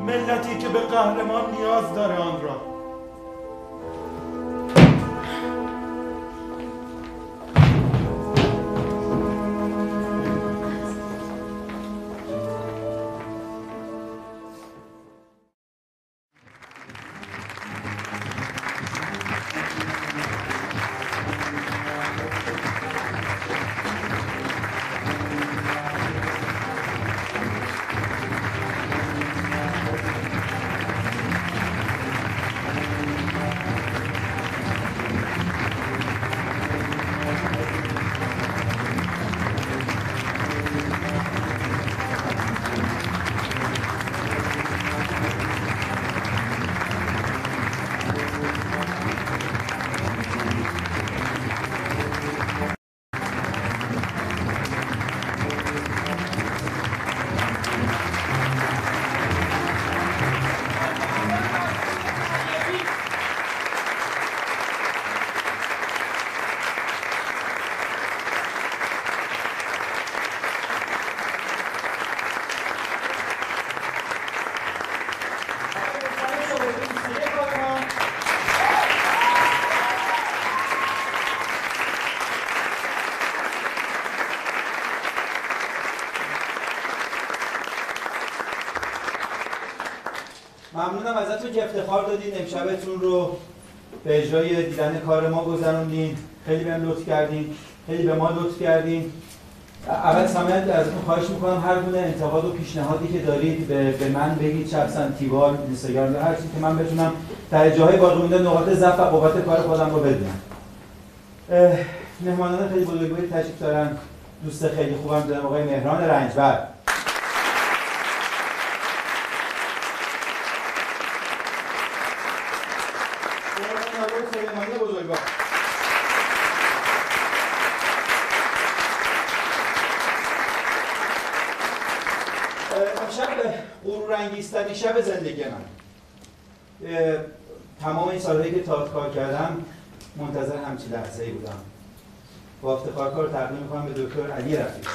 ملتی که به قهرمان نیاز داره آن را. ممنونم ازتون که افتخار دادین امشبتون رو به اجرای دیدن کار ما گذروندین. خیلی بهم لطف کردین، خیلی به ما لطف کردین. اول از همه ازتون خواهش میکنم هر گونه انتقاد و پیشنهادی که دارید به من بگید، چه اصلا تیوال، اینستاگرام یا هر چیزی که من بتونم در جاهای باقی مونده نقاط ضعف و قوت کار خودم رو بدونم. مهمانان خیلی بزرگواری تشریف دارن. دوست خیلی خوبم جناب آقای مهران رنجبر. سلیمانی بزرگوار. امشب غرورانگیزترین شب زندگی من. تمام این سالهایی که تئاتر کار کردم منتظر همچین لحظه‌ای بودم. با افتخار کار تقدیم می‌کنم به دکتر علی رفیق.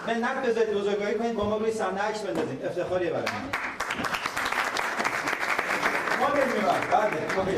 منت بذارید بزرگواری کنید با ما روی صحنه عکس بندازید. افتخاریه برای ما. ما بریم بله.